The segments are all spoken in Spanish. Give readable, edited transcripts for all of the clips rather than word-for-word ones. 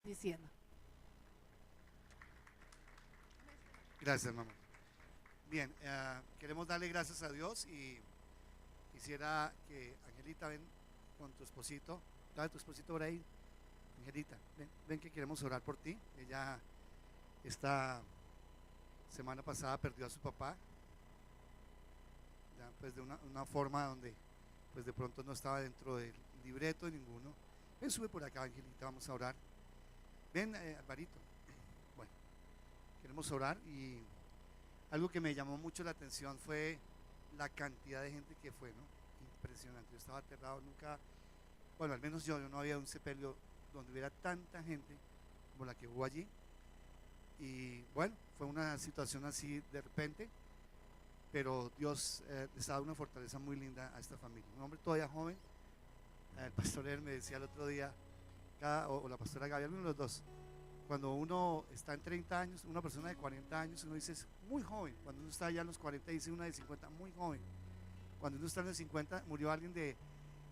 diciendo. Gracias, mamá. Bien, queremos darle gracias a Dios y quisiera que Angelita ven con tu esposito. Dale tu esposito por ahí. Angelita, ven que queremos orar por ti. Ella esta semana pasada perdió a su papá, ya pues de una forma donde pues de pronto no estaba dentro del libreto de ninguno. Ven, sube por acá, Angelita, vamos a orar. Ven, Alvarito. Bueno, queremos orar y algo que me llamó mucho la atención fue la cantidad de gente que fue, ¿no? Impresionante. Yo estaba aterrado, nunca, bueno, al menos yo no había un sepelio donde hubiera tanta gente como la que hubo allí. Y bueno, fue una situación así de repente, pero Dios les ha dado una fortaleza muy linda a esta familia. Un hombre todavía joven, el pastor él me decía el otro día, o la pastora Gaby, alguno de los dos, cuando uno está en 30 años, una persona de 40 años, uno dice es muy joven. Cuando uno está ya en los 40, dice una de 50, muy joven. Cuando uno está en los 50, murió alguien de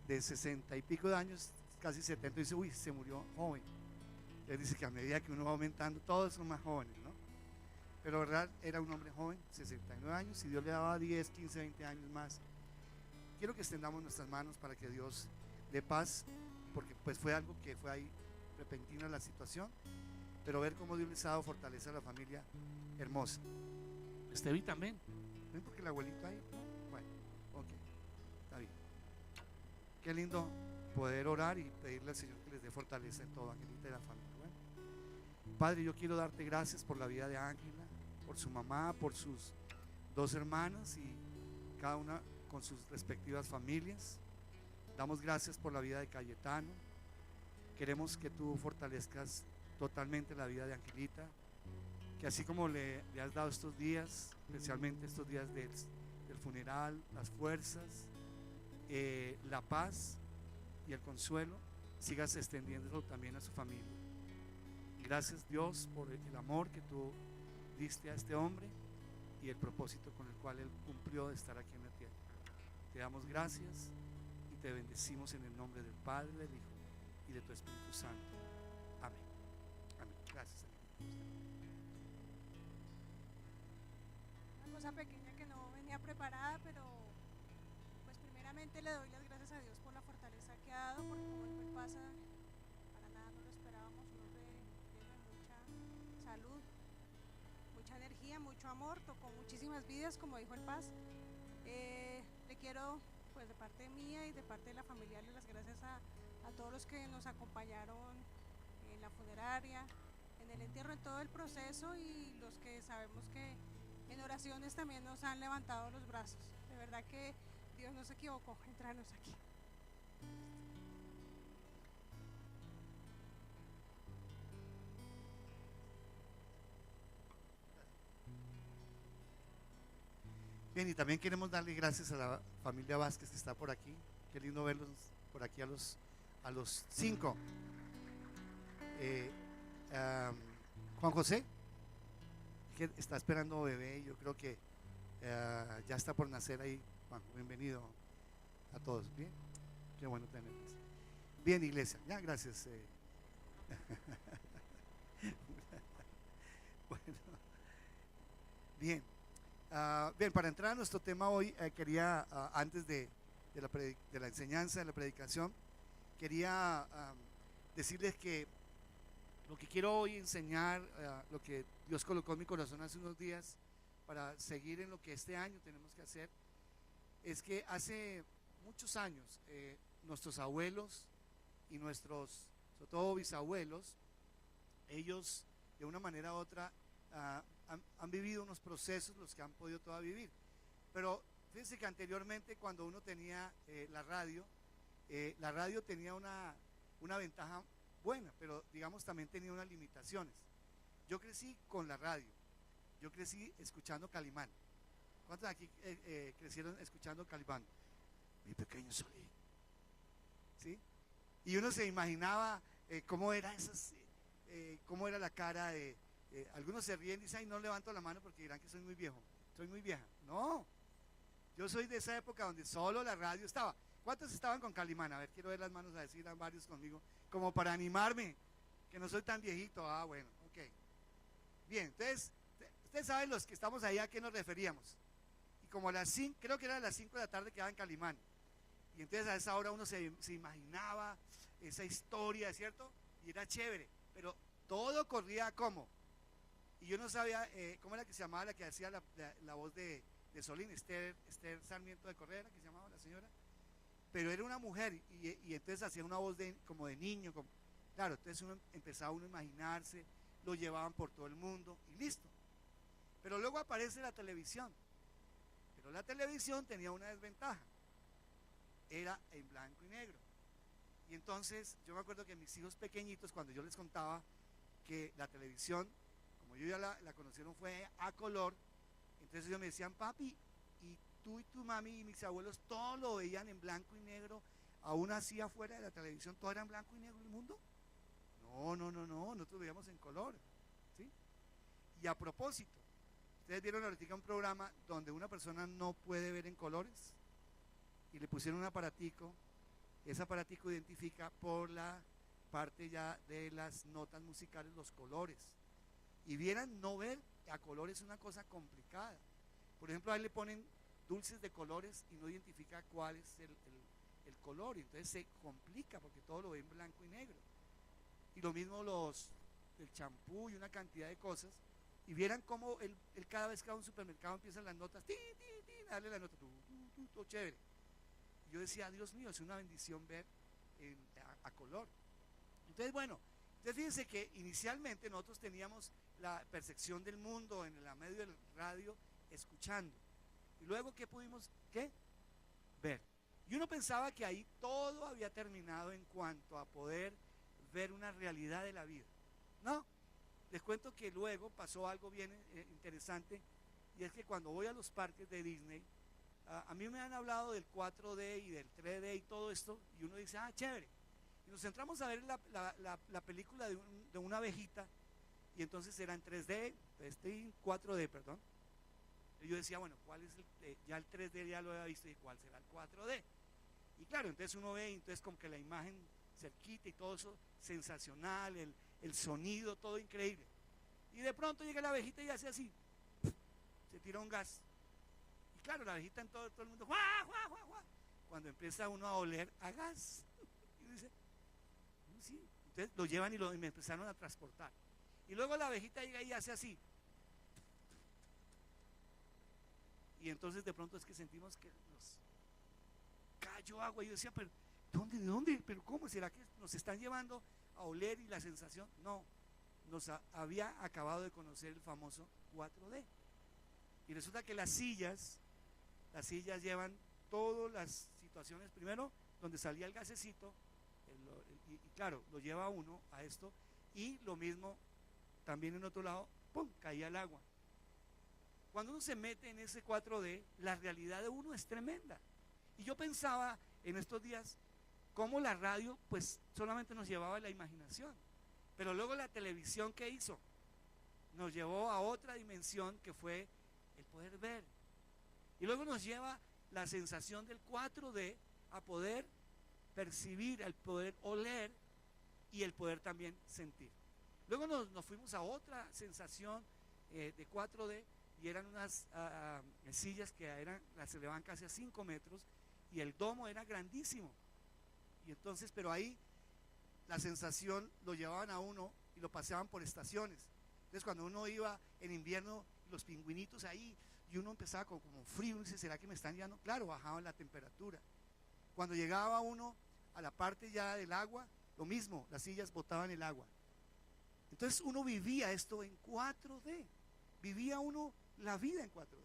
60 y pico de años, casi 70, dice, uy, se murió joven. Él dice que a medida que uno va aumentando, todos son más jóvenes, ¿no? Pero verdad, era un hombre joven, 69 años, y Dios le daba 10, 15, 20 años más. Quiero que extendamos nuestras manos para que Dios dé paz, porque pues fue algo que fue ahí repentina la situación, pero ver cómo Dios les ha dado fortaleza a la familia hermosa. Estevi también, ven porque el abuelito ahí, bueno, ok, está bien. Qué lindo poder orar y pedirle al Señor que les dé fortaleza en todo, Angelita y la familia. Bueno, Padre, yo quiero darte gracias por la vida de Ángela, por su mamá, por sus dos hermanas y cada una con sus respectivas familias. Damos gracias por la vida de Cayetano. Queremos que tú fortalezcas totalmente la vida de Angelita, que así como le has dado estos días, especialmente estos días del funeral, las fuerzas, la paz y el consuelo, sigas extendiéndolo también a su familia. Gracias, Dios, por el amor que tú diste a este hombre y el propósito con el cual él cumplió de estar aquí en la tierra. Te damos gracias y te bendecimos en el nombre del Padre, del Hijo y de tu Espíritu Santo. Amén. Amén. Gracias. Una cosa pequeña que no venía preparada, pero pues primeramente le doy las gracias a Dios por la fortaleza que ha dado, porque como dijo el pasa, para nada no lo esperábamos, un hombre lleno de mucha salud, mucha energía, mucho amor, tocó muchísimas vidas, como dijo el Paz. Le quiero, pues de parte mía y de parte de la familia, darle las gracias a todos los que nos acompañaron en la funeraria, en el entierro, en todo el proceso, y los que sabemos que en oraciones también nos han levantado los brazos. De verdad que Dios no se equivocó en traernos aquí. Bien, y también queremos darle gracias a la familia Vázquez que está por aquí. Qué lindo verlos por aquí a los 5. Juan José, que está esperando bebé, y yo creo que ya está por nacer ahí. Juan, bienvenido a todos. Bien, qué bueno tenerlos. Bien, iglesia, ya, gracias. Bueno, bien. Bien, para entrar a nuestro tema hoy, quería, antes de la enseñanza, de la predicación, quería decirles que lo que quiero hoy enseñar, lo que Dios colocó en mi corazón hace unos días para seguir en lo que este año tenemos que hacer, es que hace muchos años nuestros abuelos y nuestros, sobre todo bisabuelos, ellos de una manera u otra han vivido unos procesos, los que han podido todavía vivir. Pero fíjense que anteriormente, cuando uno tenía la radio tenía una ventaja buena, pero digamos también tenía unas limitaciones. Yo crecí con la radio, yo crecí escuchando Calimán. ¿Cuántos de aquí crecieron escuchando Calimán? Mi pequeño Solín, ¿sí? Y uno se imaginaba cómo era cómo era la cara de algunos se ríen y dicen, ay, no levanto la mano porque dirán que soy muy viejo, soy muy vieja. No, yo soy de esa época donde solo la radio estaba. ¿Cuántos estaban con Calimán? A ver, quiero ver las manos, a decir a varios conmigo, como para animarme. Que no soy tan viejito. Ah, bueno, ok. Bien, entonces, ustedes saben los que estamos ahí a qué nos referíamos. Y como a las 5, creo que era a las 5 de la tarde, quedaba en Calimán. Y entonces a esa hora uno se imaginaba esa historia, ¿cierto? Y era chévere, pero todo corría como. Y yo no sabía cómo era que se llamaba la que hacía la voz de Solín, Esther Sarmiento de Correa, que se llamaba la señora. Pero era una mujer y entonces hacía una voz como de niño. Claro, entonces empezaba uno a imaginarse, lo llevaban por todo el mundo y listo. Pero luego aparece la televisión. Pero la televisión tenía una desventaja. Era en blanco y negro. Y entonces yo me acuerdo que mis hijos pequeñitos, cuando yo les contaba que la televisión, como yo ya la conocieron, fue a color, entonces ellos me decían, papi, y tú y tu mami y mis abuelos todos lo veían en blanco y negro, aún así afuera de la televisión todo era en blanco y negro el mundo. No, nosotros veíamos en color, ¿sí? Y a propósito, ustedes vieron ahorita un programa donde una persona no puede ver en colores y le pusieron un aparatico. Ese aparatico identifica por la parte ya de las notas musicales los colores. Y vieran, no ver a colores es una cosa complicada. Por ejemplo, ahí le ponen dulces de colores y no identifica cuál es el color. Y entonces se complica porque todo lo ve en blanco y negro. Y lo mismo el champú y una cantidad de cosas. Y vieran cómo él cada vez que va a un supermercado empiezan las notas, darle la nota, todo chévere. Yo decía, Dios mío, es una bendición ver a color. Entonces, bueno, fíjense que inicialmente nosotros teníamos la percepción del mundo en la medio del radio, escuchando. Y luego, ¿qué pudimos ver? Y uno pensaba que ahí todo había terminado en cuanto a poder ver una realidad de la vida. No, les cuento que luego pasó algo bien interesante, y es que cuando voy a los parques de Disney, a mí me han hablado del 4D y del 3D y todo esto, y uno dice, chévere. Y nos entramos a ver la película de una abejita, y entonces era en 3D, en 4D, perdón. Y yo decía, bueno, ¿cuál es ya el 3D ya lo había visto, y cuál será el 4D? Y claro, entonces uno ve, entonces como que la imagen cerquita y todo eso, sensacional, el sonido, todo increíble. Y de pronto llega la abejita y hace así, se tira un gas. Y claro, la abejita en todo el mundo, ¡guau, guau, guau, guau! Cuando empieza uno a oler a gas. Y dice, sí. Entonces lo llevan y me empezaron a transportar. Y luego la abejita llega y hace así. Y entonces de pronto es que sentimos que nos cayó agua. Y yo decía, pero ¿de dónde? ¿Pero cómo? ¿Será que nos están llevando a oler y la sensación? No, nos había acabado de conocer el famoso 4D. Y resulta que las sillas llevan todas las situaciones, primero donde salía el gasecito, y claro, lo lleva uno a esto, y lo mismo también en otro lado, ¡pum!, caía el agua. Cuando uno se mete en ese 4D, la realidad de uno es tremenda. Y yo pensaba en estos días cómo la radio pues solamente nos llevaba a la imaginación, pero luego la televisión, ¿qué hizo? Nos llevó a otra dimensión que fue el poder ver. Y luego nos lleva la sensación del 4D a poder percibir, al poder oler y el poder también sentir. Luego nos fuimos a otra sensación de 4D, y eran unas sillas que se elevaban casi a 5 metros, y el domo era grandísimo. Y entonces, pero ahí la sensación lo llevaban a uno y lo paseaban por estaciones. Entonces cuando uno iba en invierno, los pingüinitos ahí, y uno empezaba como frío, uno dice, ¿será que me están llevando? Claro, bajaban la temperatura. Cuando llegaba uno a la parte ya del agua, lo mismo, las sillas botaban el agua. Entonces uno vivía esto en 4D, vivía uno la vida en 4D.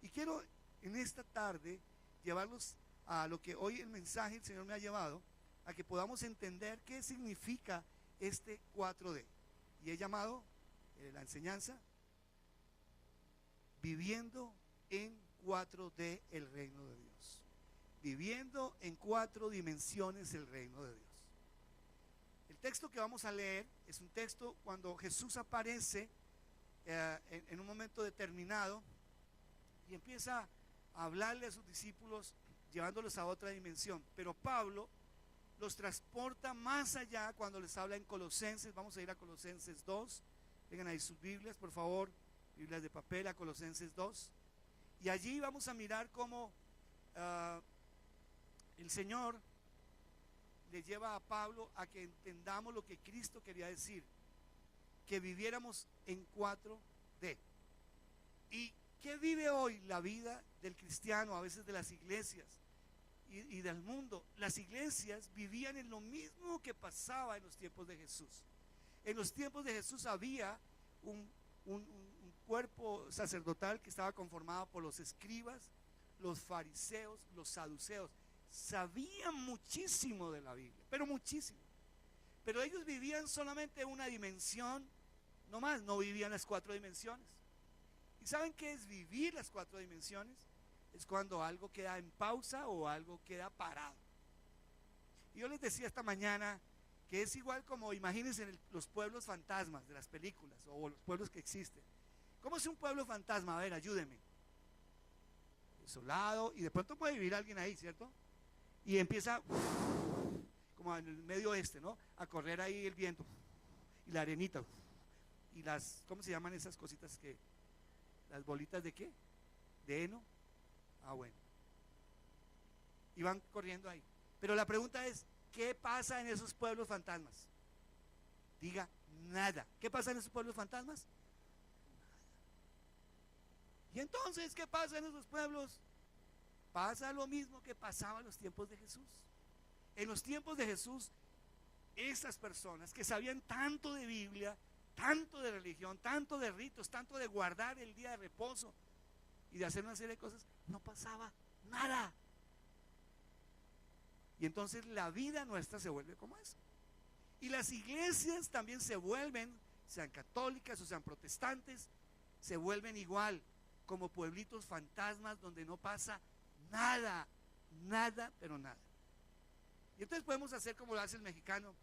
Y quiero en esta tarde llevarlos a lo que hoy el mensaje el Señor me ha llevado, a que podamos entender qué significa este 4D. Y he llamado la enseñanza Viviendo en 4D el reino de Dios. Viviendo en 4 dimensiones el reino de Dios. El texto que vamos a leer es un texto cuando Jesús aparece en un momento determinado y empieza a hablarle a sus discípulos llevándolos a otra dimensión. Pero Pablo los transporta más allá cuando les habla en Colosenses. Vamos a ir a Colosenses 2. Tengan ahí sus Biblias, por favor, Biblias de papel, a Colosenses 2. Y allí vamos a mirar cómo el Señor le lleva a Pablo a que entendamos lo que Cristo quería decir, que viviéramos en 4D. ¿Y qué vive hoy la vida del cristiano, a veces de las iglesias y del mundo? Las iglesias vivían en lo mismo que pasaba en los tiempos de Jesús. En los tiempos de Jesús había un cuerpo sacerdotal que estaba conformado por los escribas, los fariseos, los saduceos. Sabían muchísimo de la Biblia, pero muchísimo. Pero ellos vivían solamente una dimensión, no más, no vivían las 4 dimensiones. ¿Y saben qué es vivir las 4 dimensiones? Es cuando algo queda en pausa o algo queda parado. Y yo les decía esta mañana que es igual como, imagínense los pueblos fantasmas de las películas o los pueblos que existen. ¿Cómo es un pueblo fantasma? A ver, ayúdenme. Desolado, y de pronto puede vivir alguien ahí, ¿cierto? Y empieza, como en el medio oeste, ¿no? A correr ahí el viento, y la arenita, y las, ¿cómo se llaman esas cositas que, las bolitas de qué? ¿De heno? Ah, bueno. Y van corriendo ahí. Pero la pregunta es, ¿qué pasa en esos pueblos fantasmas? Diga, nada. ¿Qué pasa en esos pueblos fantasmas? Nada. Y entonces, ¿qué pasa en esos pueblos? Pasa lo mismo que pasaba en los tiempos de Jesús. En los tiempos de Jesús, esas personas que sabían tanto de Biblia, tanto de religión, tanto de ritos, tanto de guardar el día de reposo y de hacer una serie de cosas, no pasaba nada. Y entonces la vida nuestra se vuelve como eso. Y las iglesias también se vuelven, sean católicas o sean protestantes, se vuelven igual, como pueblitos fantasmas donde no pasa nada, nada, pero nada. Y entonces podemos hacer como lo hace el mexicano.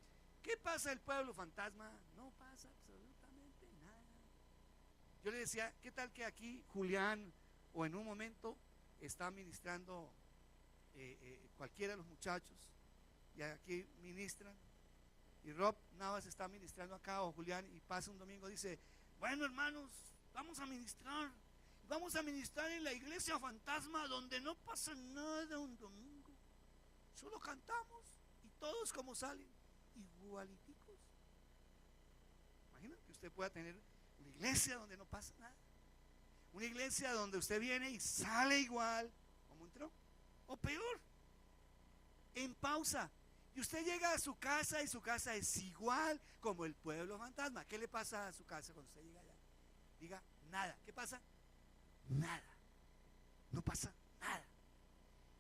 ¿Qué pasa el pueblo fantasma? No pasa absolutamente nada. Yo le decía, ¿qué tal que aquí Julián o en un momento está ministrando cualquiera de los muchachos y aquí ministran y Rob Navas está ministrando acá o Julián y pasa un domingo y dice, bueno hermanos, vamos a ministrar en la iglesia fantasma donde no pasa nada un domingo, solo cantamos y todos como salen igualiticos. Imagina que usted pueda tener una iglesia donde no pasa nada, una iglesia donde usted viene y sale igual como entró, o peor, en pausa. Y usted llega a su casa y su casa es igual como el pueblo fantasma. ¿Qué le pasa a su casa cuando usted llega allá? Diga, nada. ¿Qué pasa? Nada. No pasa nada.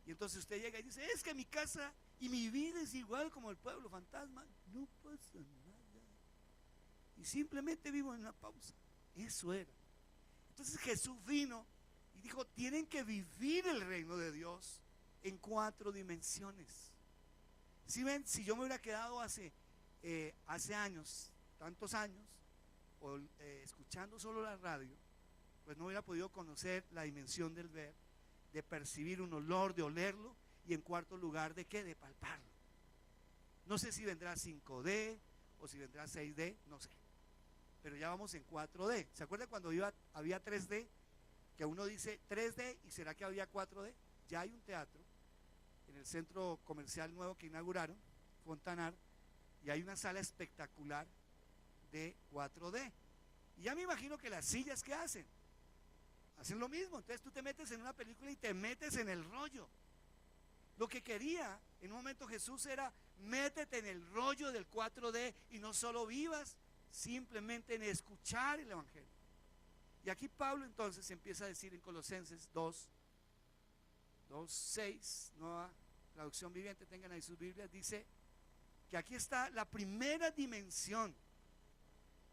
Y entonces usted llega y dice, es que mi casa y mi vida es igual como el pueblo fantasma. No pasa nada. Y simplemente vivo en una pausa. Eso era. Entonces Jesús vino y dijo, tienen que vivir el reino de Dios en 4 dimensiones. Si ven, si yo me hubiera quedado hace años, tantos años, o, escuchando solo la radio, pues no hubiera podido conocer la dimensión del ver, de percibir un olor, de olerlo, y en cuarto lugar, ¿de qué? De palparlo. No sé si vendrá 5D o si vendrá 6D, no sé. Pero ya vamos en 4D. ¿Se acuerda cuando había 3D? Que uno dice 3D y ¿será que había 4D? Ya hay un teatro en el centro comercial nuevo que inauguraron, Fontanar, y hay una sala espectacular de 4D. Y ya me imagino que las sillas que hacen lo mismo. Entonces tú te metes en una película y te metes en el rollo. Lo que quería en un momento Jesús era métete en el rollo del 4D y no solo vivas simplemente en escuchar el evangelio. Y aquí Pablo entonces empieza a decir en Colosenses 2:6, nueva traducción viviente, tengan ahí sus Biblias, dice que aquí está la primera dimensión.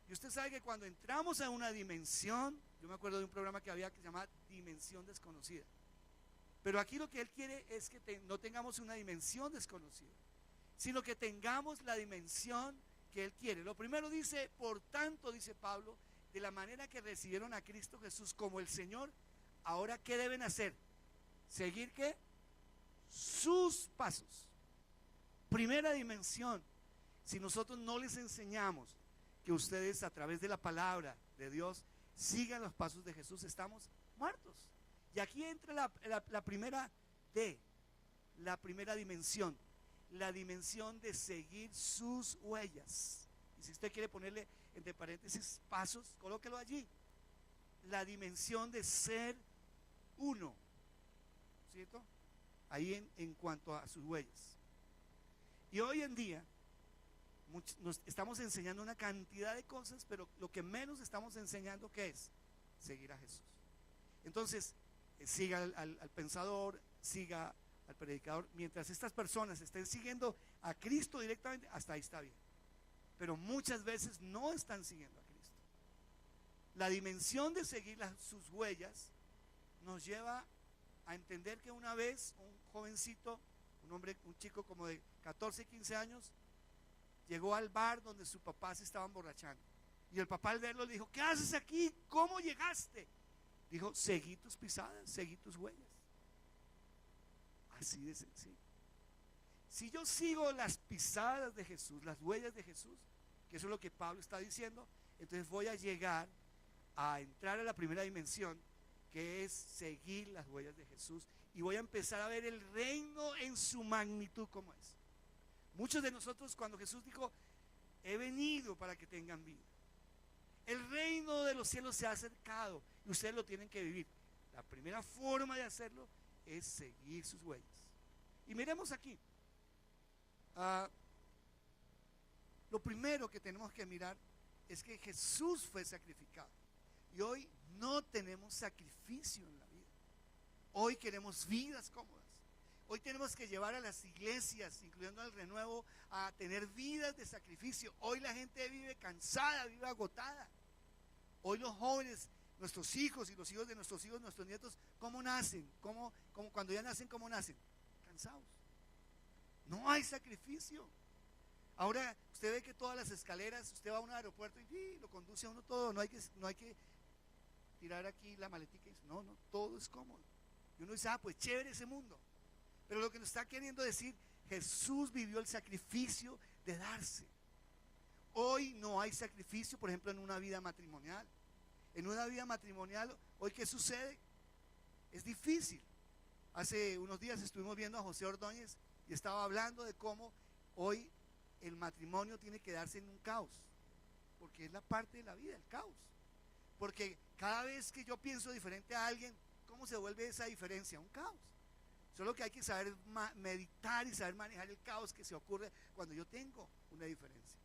Y usted sabe que cuando entramos a una dimensión, yo me acuerdo de un programa que había que se llama Dimensión Desconocida, pero aquí lo que él quiere es que no tengamos una dimensión desconocida, sino que tengamos la dimensión que él quiere. Lo primero dice, por tanto, dice Pablo, de la manera que recibieron a Cristo Jesús como el Señor, ahora ¿qué deben hacer? ¿Seguir qué? Sus pasos. Primera dimensión, si nosotros no les enseñamos que ustedes a través de la palabra de Dios sigan los pasos de Jesús, estamos muertos. Y aquí entra la primera D, la primera dimensión, la dimensión de seguir sus huellas. Y si usted quiere ponerle entre paréntesis pasos, colóquelo allí. La dimensión de ser uno, ¿cierto? Ahí en cuanto a sus huellas. Y hoy en día nos estamos enseñando una cantidad de cosas, pero lo que menos estamos enseñando, ¿qué es? Seguir a Jesús. Entonces, siga al pensador, siga al predicador. Mientras estas personas estén siguiendo a Cristo directamente, hasta ahí está bien. Pero muchas veces no están siguiendo a Cristo. La dimensión de seguir sus huellas nos lleva a entender que una vez un jovencito, un chico como de 14, 15 años, llegó al bar donde su papá se estaba emborrachando. Y el papá al verlo le dijo: ¿qué haces aquí? ¿Cómo llegaste? Dijo: seguí tus pisadas, seguí tus huellas. Así de sencillo. Si yo sigo las pisadas de Jesús, las huellas de Jesús, que eso es lo que Pablo está diciendo, entonces voy a llegar a entrar a la primera dimensión, que es seguir las huellas de Jesús, y voy a empezar a ver el reino en su magnitud como es. Muchos de nosotros, cuando Jesús dijo: he venido para que tengan vida, el reino de los cielos se ha acercado y ustedes lo tienen que vivir, la primera forma de hacerlo es seguir sus huellas. Y miremos aquí, lo primero que tenemos que mirar es que Jesús fue sacrificado, y hoy no tenemos sacrificio en la vida. Hoy queremos vidas cómodas. Hoy tenemos que llevar a las iglesias, incluyendo al Renuevo, a tener vidas de sacrificio. Hoy la gente vive cansada, vive agotada. Hoy los jóvenes, nuestros hijos y los hijos de nuestros hijos, nuestros nietos, ¿cómo nacen? ¿Cómo cuando ya nacen, cómo nacen? Cansados. No hay sacrificio. Ahora usted ve que todas las escaleras, usted va a un aeropuerto y lo conduce a uno todo. No hay que tirar aquí la maletica y dice: no, todo es cómodo. Y uno dice: pues chévere ese mundo. Pero lo que nos está queriendo decir, Jesús vivió el sacrificio de darse. Hoy no hay sacrificio, por ejemplo, en una vida matrimonial. En una vida matrimonial, hoy ¿qué sucede? Es difícil. Hace unos días estuvimos viendo a José Ordóñez y estaba hablando de cómo hoy el matrimonio tiene que darse en un caos, porque es la parte de la vida, el caos. Porque cada vez que yo pienso diferente a alguien, ¿cómo se vuelve esa diferencia? Un caos. Solo que hay que saber meditar y saber manejar el caos que se ocurre cuando yo tengo una diferencia.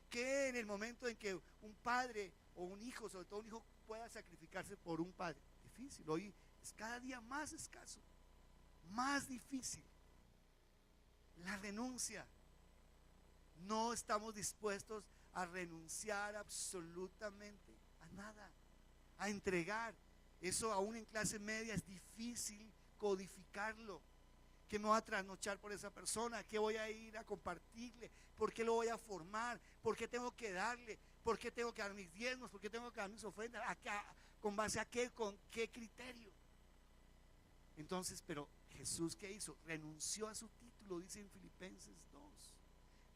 Que en el momento en que un padre o un hijo, sobre todo un hijo, pueda sacrificarse por un padre, difícil. Hoy es cada día más escaso, más difícil. La renuncia. No estamos dispuestos a renunciar absolutamente a nada, a entregar. Eso aún en clase media es difícil codificarlo. ¿Qué me voy a trasnochar por esa persona? ¿Qué voy a ir a compartirle? ¿Por qué lo voy a formar? ¿Por qué tengo que darle? ¿Por qué tengo que dar mis diezmos? ¿Por qué tengo que dar mis ofrendas? ¿Con base a qué? ¿Con qué criterio? Entonces, pero Jesús, ¿qué hizo? Renunció a su título, dice en Filipenses 2.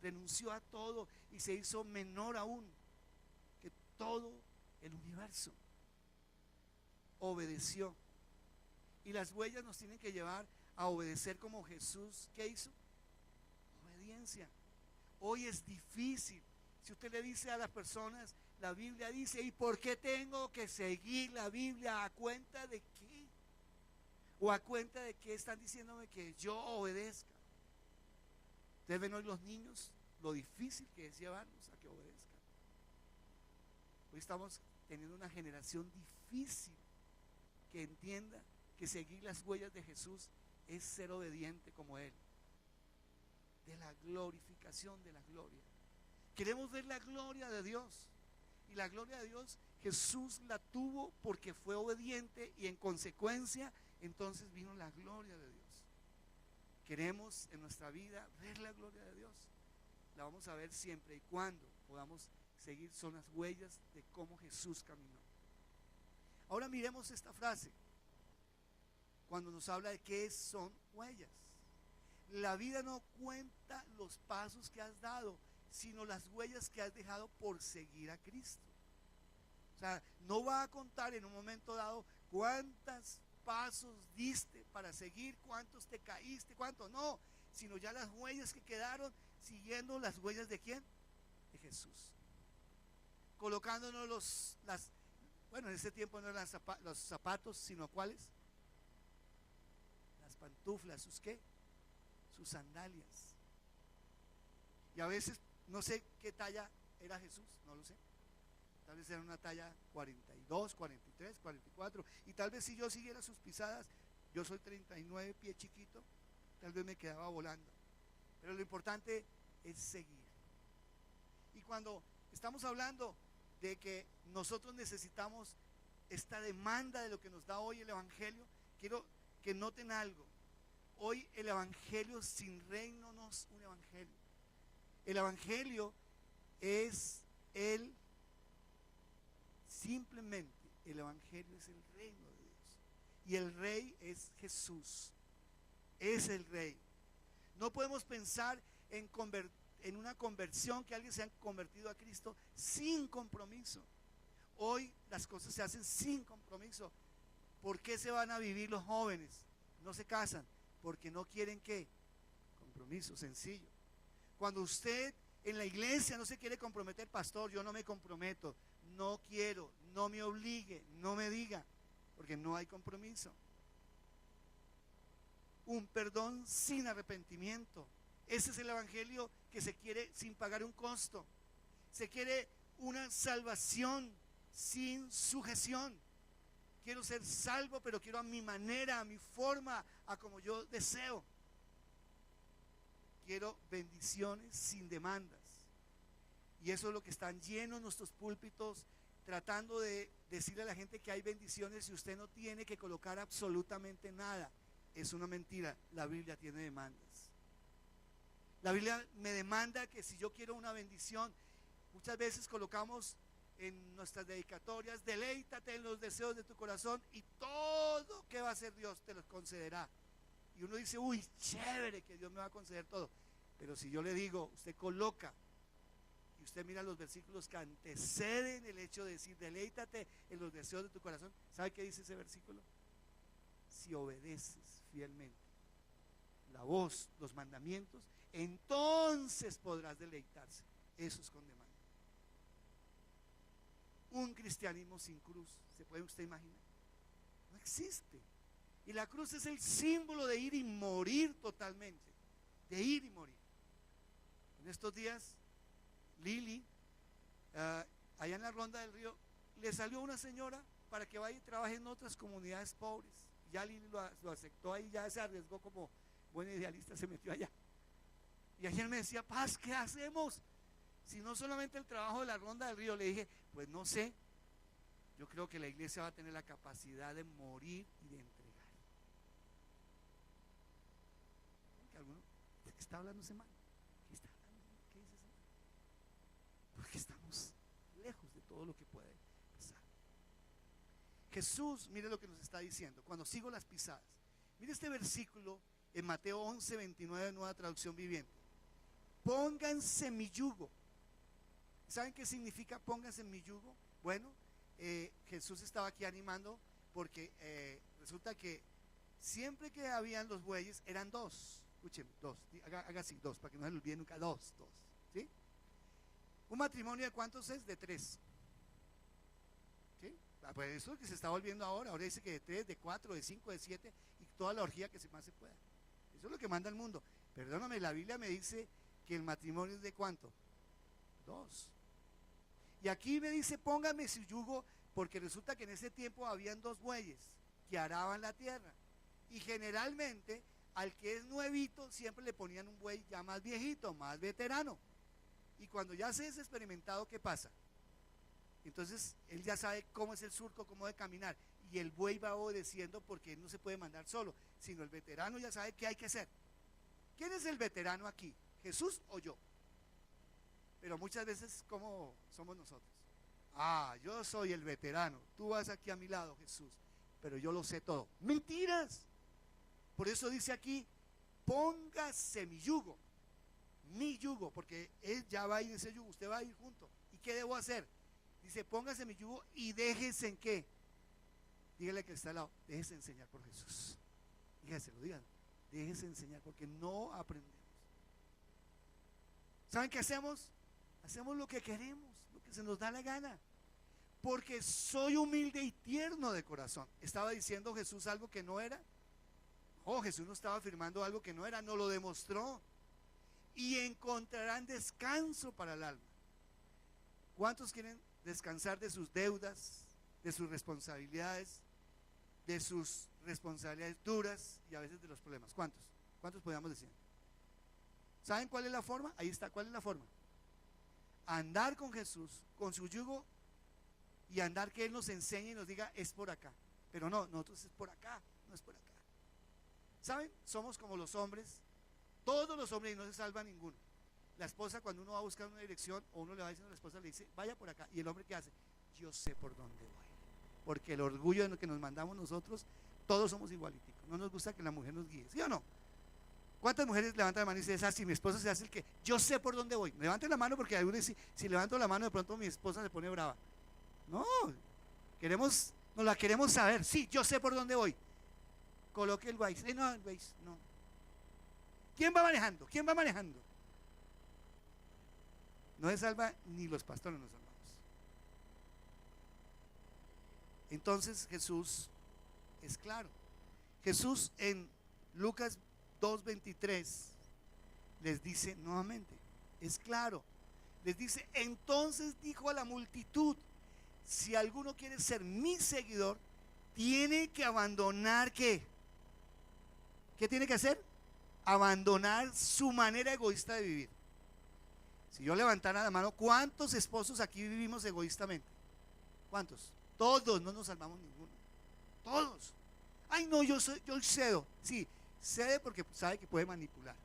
Renunció a todo y se hizo menor aún que todo el universo. Obedeció. Y las huellas nos tienen que llevar a obedecer como Jesús. ¿Qué hizo? Obediencia. Hoy es difícil. Si usted le dice a las personas, la Biblia dice: ¿y por qué tengo que seguir la Biblia? ¿A cuenta de qué? ¿O a cuenta de qué están diciéndome que yo obedezca? Ustedes ven hoy los niños lo difícil que es llevarlos a que obedezcan. Hoy estamos teniendo una generación difícil que entienda que seguir las huellas de Jesús es ser obediente como Él. De la glorificación de la gloria. Queremos ver la gloria de Dios. Y la gloria de Dios Jesús la tuvo porque fue obediente, y en consecuencia entonces vino la gloria de Dios. Queremos en nuestra vida ver la gloria de Dios. La vamos a ver siempre y cuando podamos seguir, son las huellas de cómo Jesús caminó. Ahora miremos esta frase cuando nos habla de qué son huellas. La vida no cuenta los pasos que has dado, sino las huellas que has dejado por seguir a Cristo. O sea, no va a contar en un momento dado cuántos pasos diste para seguir, cuántos te caíste, cuántos no, sino ya las huellas que quedaron siguiendo las huellas de ¿quién? De Jesús. Colocándonos bueno, en ese tiempo no eran los zapatos, sino ¿cuáles? Las pantuflas, ¿sus qué? Sus sandalias. Y a veces no sé qué talla era Jesús, no lo sé. Tal vez era una talla 42, 43, 44. Y tal vez si yo siguiera sus pisadas, yo soy 39, pie chiquito, tal vez me quedaba volando. Pero lo importante es seguir. Y cuando estamos hablando de que nosotros necesitamos esta demanda de lo que nos da hoy el Evangelio, quiero que noten algo. Hoy el Evangelio sin reino no es un Evangelio. El Evangelio es simplemente el Evangelio es el reino de Dios. Y el Rey es Jesús. Es el Rey. No podemos pensar en una conversión, que alguien se ha convertido a Cristo sin compromiso. Hoy las cosas se hacen sin compromiso. ¿Por qué se van a vivir los jóvenes? No se casan porque no quieren ¿qué? Compromiso, sencillo. Cuando usted en la iglesia no se quiere comprometer, pastor, yo no me comprometo, no quiero, no me obligue, no me diga, porque no hay compromiso. Un perdón sin arrepentimiento. Ese es el Evangelio que se quiere sin pagar un costo. Se quiere una salvación sin sujeción. Quiero ser salvo, pero quiero a mi manera, a mi forma, a como yo deseo. Quiero bendiciones sin demandas. Y eso es lo que están llenos nuestros púlpitos, tratando de decirle a la gente que hay bendiciones y usted no tiene que colocar absolutamente nada. Es una mentira. La Biblia tiene demandas. La Biblia me demanda que si yo quiero una bendición, muchas veces colocamos en nuestras dedicatorias, deleítate en los deseos de tu corazón y todo que va a hacer Dios te los concederá. Y uno dice, uy, chévere que Dios me va a conceder todo. Pero si yo le digo, usted coloca y usted mira los versículos que anteceden el hecho de decir, deleítate en los deseos de tu corazón, ¿sabe qué dice ese versículo? Si obedeces fielmente la voz, los mandamientos, entonces podrás deleitarse. Eso es con demanda. Un cristianismo sin cruz, ¿se puede usted imaginar? No existe. Y la cruz es el símbolo de ir y morir totalmente, de ir y morir. En estos días, Lili, allá en la Ronda del Río, le salió una señora para que vaya y trabaje en otras comunidades pobres. Ya Lili lo aceptó ahí, ya se arriesgó como buen idealista, se metió allá. Y ayer me decía, Paz, ¿qué hacemos? Si no solamente el trabajo de la Ronda del Río. Le dije, pues no sé, yo creo que la iglesia va a tener la capacidad de morir y de entregar. ¿Alguno? ¿De qué está hablando ese man? ¿Qué está hablando? ¿Qué dice ese man? Porque estamos lejos de todo lo que puede pasar. Jesús, mire lo que nos está diciendo, cuando sigo las pisadas. Mire este versículo en Mateo 11, 29, nueva traducción viviente. Pónganse mi yugo. ¿Saben qué significa pónganse mi yugo? Bueno, Jesús estaba aquí animando porque resulta que siempre que habían los bueyes eran dos. Escuchen, dos, haga así, dos, para que no se les olvide nunca, dos, ¿sí? ¿Un matrimonio de cuántos es? De tres. ¿Sí? Pues eso es lo que se está volviendo ahora dice que de 3, de 4, de 5, de 7 y toda la orgía que más se pueda. Eso es lo que manda el mundo. Perdóname, la Biblia me dice que el matrimonio es de ¿cuánto? 2. Y aquí me dice, póngame su yugo, porque resulta que en ese tiempo habían 2 bueyes que araban la tierra. Y generalmente al que es nuevito siempre le ponían un buey ya más viejito, más veterano. Y cuando ya se es experimentado, ¿qué pasa? Entonces él ya sabe cómo es el surco, cómo debe caminar. Y el buey va obedeciendo porque él no se puede mandar solo, sino el veterano ya sabe qué hay que hacer. ¿Quién es el veterano aquí? ¿Jesús o yo? Pero muchas veces, ¿cómo somos nosotros? Yo soy el veterano, tú vas aquí a mi lado, Jesús, pero yo lo sé todo. ¡Mentiras! Por eso dice aquí, póngase mi yugo, porque él ya va a ir en ese yugo, usted va a ir junto. ¿Y qué debo hacer? Dice, póngase mi yugo y déjese en qué. Dígale que está al lado, déjese enseñar por Jesús. Dígaselo, díganlo, déjese enseñar porque no aprendemos. ¿Saben qué hacemos? Hacemos lo que queremos, lo que se nos da la gana. Porque soy humilde y tierno de corazón. ¿Estaba diciendo Jesús algo que no era? Oh, Jesús no estaba afirmando algo que no era, no lo demostró. Y encontrarán descanso para el alma. ¿Cuántos quieren descansar de sus deudas, de sus responsabilidades, de sus responsabilidades duras y a veces de los problemas? ¿Cuántos? ¿Cuántos podríamos decir? ¿Saben cuál es la forma? Ahí está, ¿cuál es la forma? Andar con Jesús, con su yugo, y andar que Él nos enseñe y nos diga, es por acá. Pero no, nosotros es por acá, no es por acá. ¿Saben? Somos como los hombres, todos los hombres, y no se salva ninguno. La esposa, cuando uno va a buscar una dirección, o uno le va diciendo a la esposa, le dice, vaya por acá. Y el hombre, ¿qué hace? Yo sé por dónde voy. Porque el orgullo de lo que nos mandamos nosotros, todos somos igualitos. No nos gusta que la mujer nos guíe, ¿sí o no? ¿Cuántas mujeres levantan la mano y dicen, si mi esposa se hace el que yo sé por dónde voy? Levanten la mano, porque algunos si levanto la mano de pronto mi esposa se pone brava. No, nos la queremos saber. Sí, yo sé por dónde voy. Coloque el Waze. No, el Waze, no. ¿Quién va manejando? ¿Quién va manejando? No se salva, ni los pastores nos salvamos. Entonces Jesús es claro. Jesús en Lucas 2:23 les dice nuevamente, es claro, les dice, entonces dijo a la multitud, si alguno quiere ser mi seguidor, tiene que abandonar ¿qué? ¿Qué tiene que hacer? Abandonar su manera egoísta de vivir. Si yo levantara la mano, ¿cuántos esposos aquí vivimos egoístamente? ¿Cuántos? Todos, no nos salvamos ninguno. Todos. Ay, no, yo cedo. Sí, cede porque sabe que puede manipular.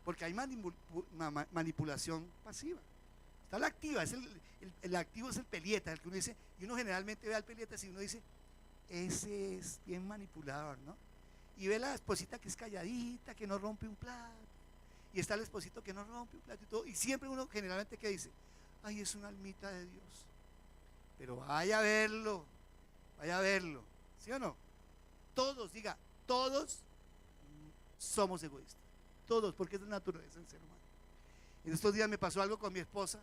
Porque hay manipulación pasiva. Está la activa, el activo es el pelieta, el que uno dice, y uno generalmente ve al pelieta y uno dice, ese es bien manipulador, ¿no? Y ve la esposita que es calladita, que no rompe un plato, y está el esposito que no rompe un plato y todo, y siempre uno generalmente que dice, ay, es una almita de Dios, pero vaya a verlo, ¿sí o no? Todos, diga, todos somos egoístas, todos, porque es la naturaleza del ser humano. En estos días me pasó algo con mi esposa.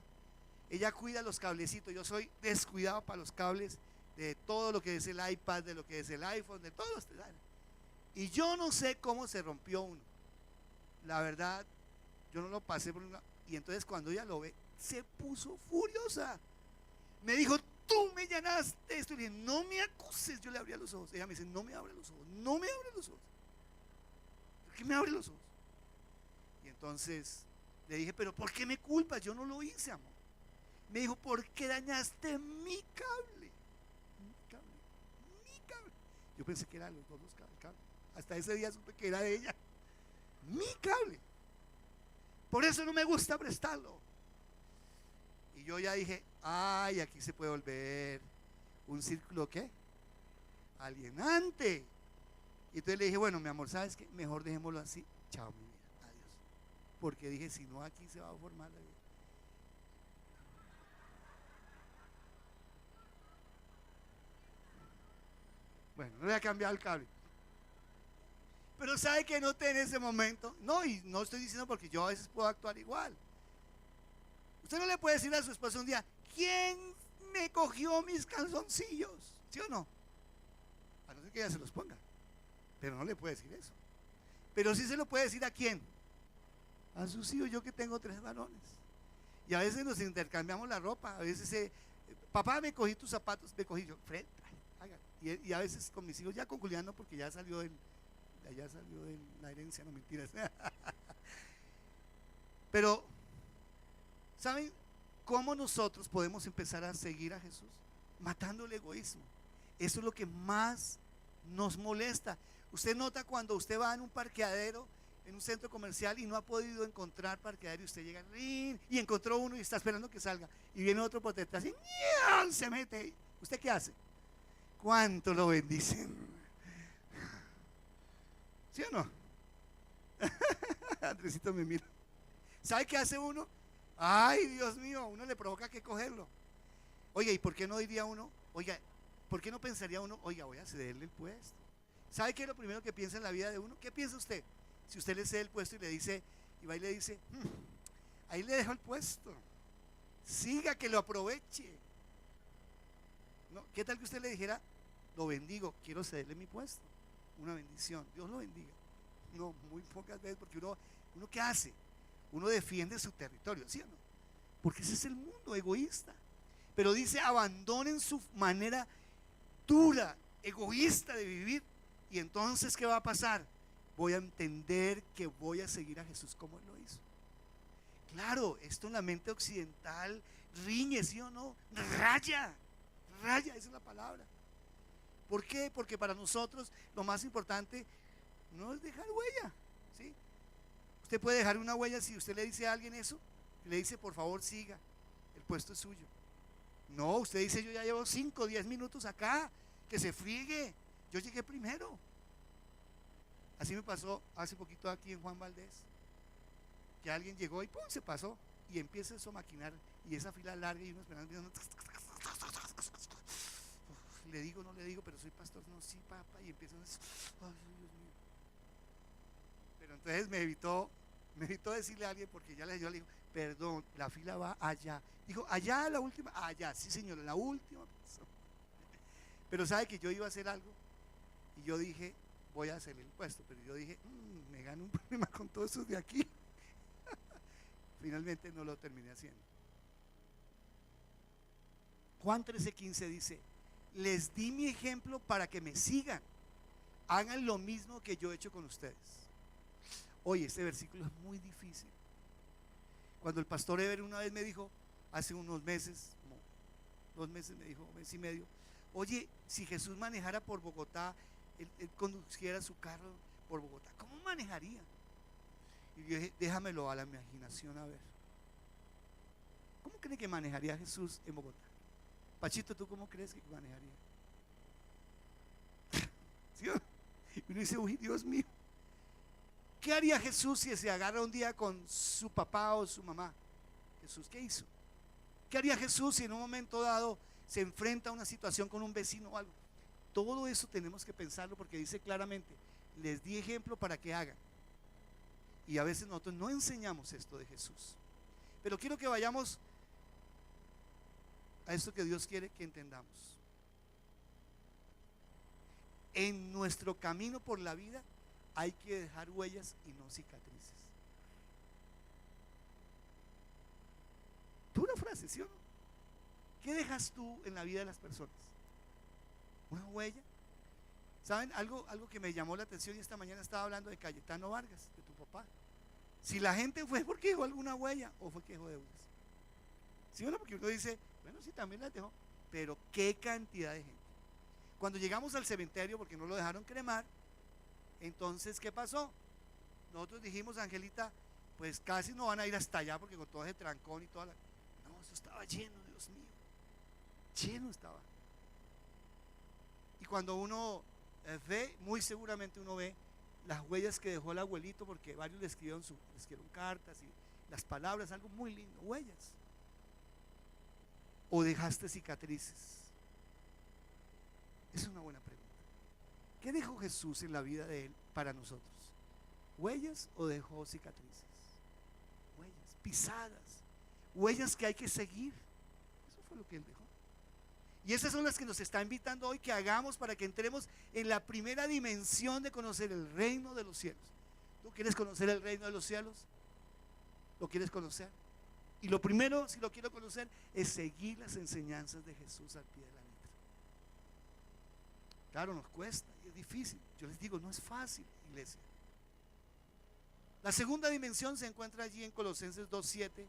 Ella cuida los cablecitos, yo soy descuidado para los cables de todo lo que es el iPad, de lo que es el iPhone, de todos los teléfonos. Y yo no sé cómo se rompió uno. La verdad, yo no lo pasé por una. Y entonces cuando ella lo ve, se puso furiosa. Me dijo, tú me llenaste esto. Y le dije, no me acuses. Yo le abría los ojos. Ella me dice, no me abre los ojos, no me abre los ojos. ¿Por qué me abre los ojos? Y entonces le dije, pero ¿por qué me culpas? Yo no lo hice, amor. Me dijo, ¿por qué dañaste mi cable? Mi cable. Yo pensé que eran los dos cables. Hasta ese día supe que era de ella. Mi cable. Por eso no me gusta prestarlo. Y yo ya dije, ay, aquí se puede volver un círculo, ¿qué? Alienante. Y entonces le dije, bueno, mi amor, ¿sabes qué? Mejor dejémoslo así. Chao, mi vida, adiós. Porque dije, si no, aquí se va a formar la vida. Bueno, no voy a cambiar el cable. Pero ¿sabe que noté en ese momento? No, y no estoy diciendo porque yo a veces puedo actuar igual. Usted no le puede decir a su esposa un día, ¿quién me cogió mis calzoncillos? ¿Sí o no? A no ser que ella se los ponga. Pero no le puede decir eso. Pero sí se lo puede decir ¿a quién? A sus hijos, yo que tengo 3 varones. Y a veces nos intercambiamos la ropa. A veces, papá, me cogí tus zapatos, me cogí yo. Fred, y a veces con mis hijos, ya con Julián, no, porque ya salió de la herencia, no mentiras. Pero, ¿saben cómo nosotros podemos empezar a seguir a Jesús? Matando el egoísmo. Eso es lo que más nos molesta. Usted nota cuando usted va en un parqueadero, en un centro comercial y no ha podido encontrar parqueadero y usted llega y encontró uno y está esperando que salga y viene otro por detrás y se mete. ¿Usted qué hace? ¿Cuánto lo bendicen? ¿Sí o no? Andresito me mira. ¿Sabe qué hace uno? Ay, Dios mío, a uno le provoca que cogerlo. Oiga, ¿y por qué no diría uno? Oiga, ¿por qué no pensaría uno? Oiga, voy a cederle el puesto. ¿Sabe qué es lo primero que piensa en la vida de uno? ¿Qué piensa usted? Si usted le cede el puesto y le dice, y va y le dice, ahí le dejo el puesto, siga, que lo aproveche. ¿No? ¿Qué tal que usted le dijera, lo bendigo, quiero cederle mi puesto? Una bendición, Dios lo bendiga. No, muy pocas veces, porque uno ¿qué hace? Uno defiende su territorio, ¿sí o no? Porque ese es el mundo egoísta. Pero dice, abandonen su manera dura, egoísta de vivir. Y entonces, ¿qué va a pasar? Voy a entender que voy a seguir a Jesús como Él lo hizo. Claro, esto en la mente occidental riñe, ¿sí o no? Raya, esa es la palabra. ¿Por qué? Porque para nosotros lo más importante no es dejar huella, ¿sí? Usted puede dejar una huella si usted le dice a alguien eso, le dice, por favor siga, el puesto es suyo. No, usted dice, yo ya llevo 5 o 10 minutos acá, que se friegue, yo llegué primero. Así me pasó hace poquito aquí en Juan Valdés, que alguien llegó y ¡pum!, se pasó, y empieza eso a maquinar, y esa fila larga y uno esperando, le digo, no le digo, pero soy pastor, no, sí, papá, y empiezan a decir, ay, Dios mío. Pero entonces me evitó decirle a alguien, porque yo le digo, perdón, la fila va allá. Dijo, allá la última, allá, sí señor, la última persona. Pero sabe que yo iba a hacer algo, y yo dije, voy a hacerle el puesto, pero yo dije, me gano un problema con todos esos de aquí. Finalmente no lo terminé haciendo. Juan 13:15 dice, les di mi ejemplo para que me sigan, hagan lo mismo que yo he hecho con ustedes. Oye, este versículo es muy difícil. Cuando el pastor Ever una vez me dijo, hace unos meses, como 2 meses, me dijo, 1 mes y medio, oye, si Jesús manejara por Bogotá, él conduciera su carro por Bogotá, ¿cómo manejaría? Y yo dije, déjamelo a la imaginación a ver. ¿Cómo cree que manejaría Jesús en Bogotá? Pachito, ¿tú cómo crees que manejaría? ¿Sí? Y uno dice, uy, Dios mío, ¿qué haría Jesús si se agarra un día con su papá o su mamá? Jesús, ¿qué hizo? ¿Qué haría Jesús si en un momento dado se enfrenta a una situación con un vecino o algo? Todo eso tenemos que pensarlo, porque dice claramente, les di ejemplo para que hagan. Y a veces nosotros no enseñamos esto de Jesús. Pero quiero que vayamos a esto que Dios quiere que entendamos. En nuestro camino por la vida hay que dejar huellas y no cicatrices. Dura frase, ¿sí o no? ¿Qué dejas tú en la vida de las personas? ¿Una huella? ¿Saben? Algo que me llamó la atención, y esta mañana estaba hablando de Cayetano Vargas, de tu papá. Si la gente fue porque dejó alguna huella o fue que dejó deudas. ¿Sí o no? Porque uno dice, bueno, sí, también las dejó, pero qué cantidad de gente. Cuando llegamos al cementerio, porque no lo dejaron cremar, entonces, ¿qué pasó? Nosotros dijimos, Angelita, pues casi no van a ir hasta allá, porque con todo ese trancón y toda la... No, eso estaba lleno, Dios mío, lleno estaba. Y cuando uno ve, muy seguramente uno ve las huellas que dejó el abuelito, porque varios le escribieron cartas y las palabras, algo muy lindo, huellas. ¿O dejaste cicatrices? Es una buena pregunta. ¿Qué dejó Jesús en la vida de él para nosotros? ¿Huellas o dejó cicatrices? Huellas, pisadas, huellas que hay que seguir. Eso fue lo que él dejó. Y esas son las que nos está invitando hoy que hagamos para que entremos en la primera dimensión de conocer el reino de los cielos. ¿Tú quieres conocer el reino de los cielos? ¿Lo quieres conocer? Y lo primero, si lo quiero conocer, es seguir las enseñanzas de Jesús al pie de la letra. Claro, nos cuesta y es difícil. Yo les digo, no es fácil, iglesia. La segunda dimensión se encuentra allí en Colosenses 2:7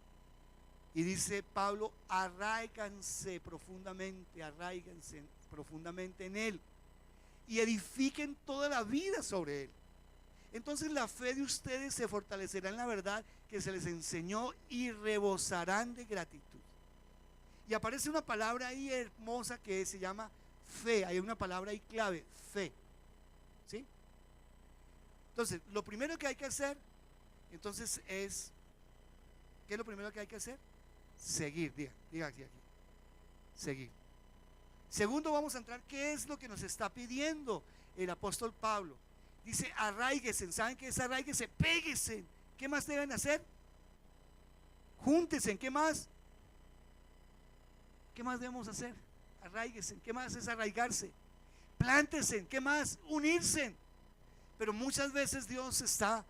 y dice Pablo, arráiganse profundamente en Él y edifiquen toda la vida sobre Él. Entonces la fe de ustedes se fortalecerá en la verdad que se les enseñó y rebosarán de gratitud. Y aparece una palabra ahí hermosa que se llama fe. Hay una palabra ahí clave, fe. ¿Sí? Entonces, lo primero que hay que hacer, entonces es, ¿qué es lo primero que hay que hacer? Seguir, diga aquí, seguir. Segundo, vamos a entrar, ¿qué es lo que nos está pidiendo el apóstol Pablo? Dice, arraíguense. ¿Saben qué es arraíguense? Péguense. ¿Qué más deben hacer? Júntense. ¿Qué más? ¿Qué más debemos hacer? Arraíguense. ¿Qué más es arraigarse? Plántense. ¿Qué más? Unirse. Pero muchas veces Dios está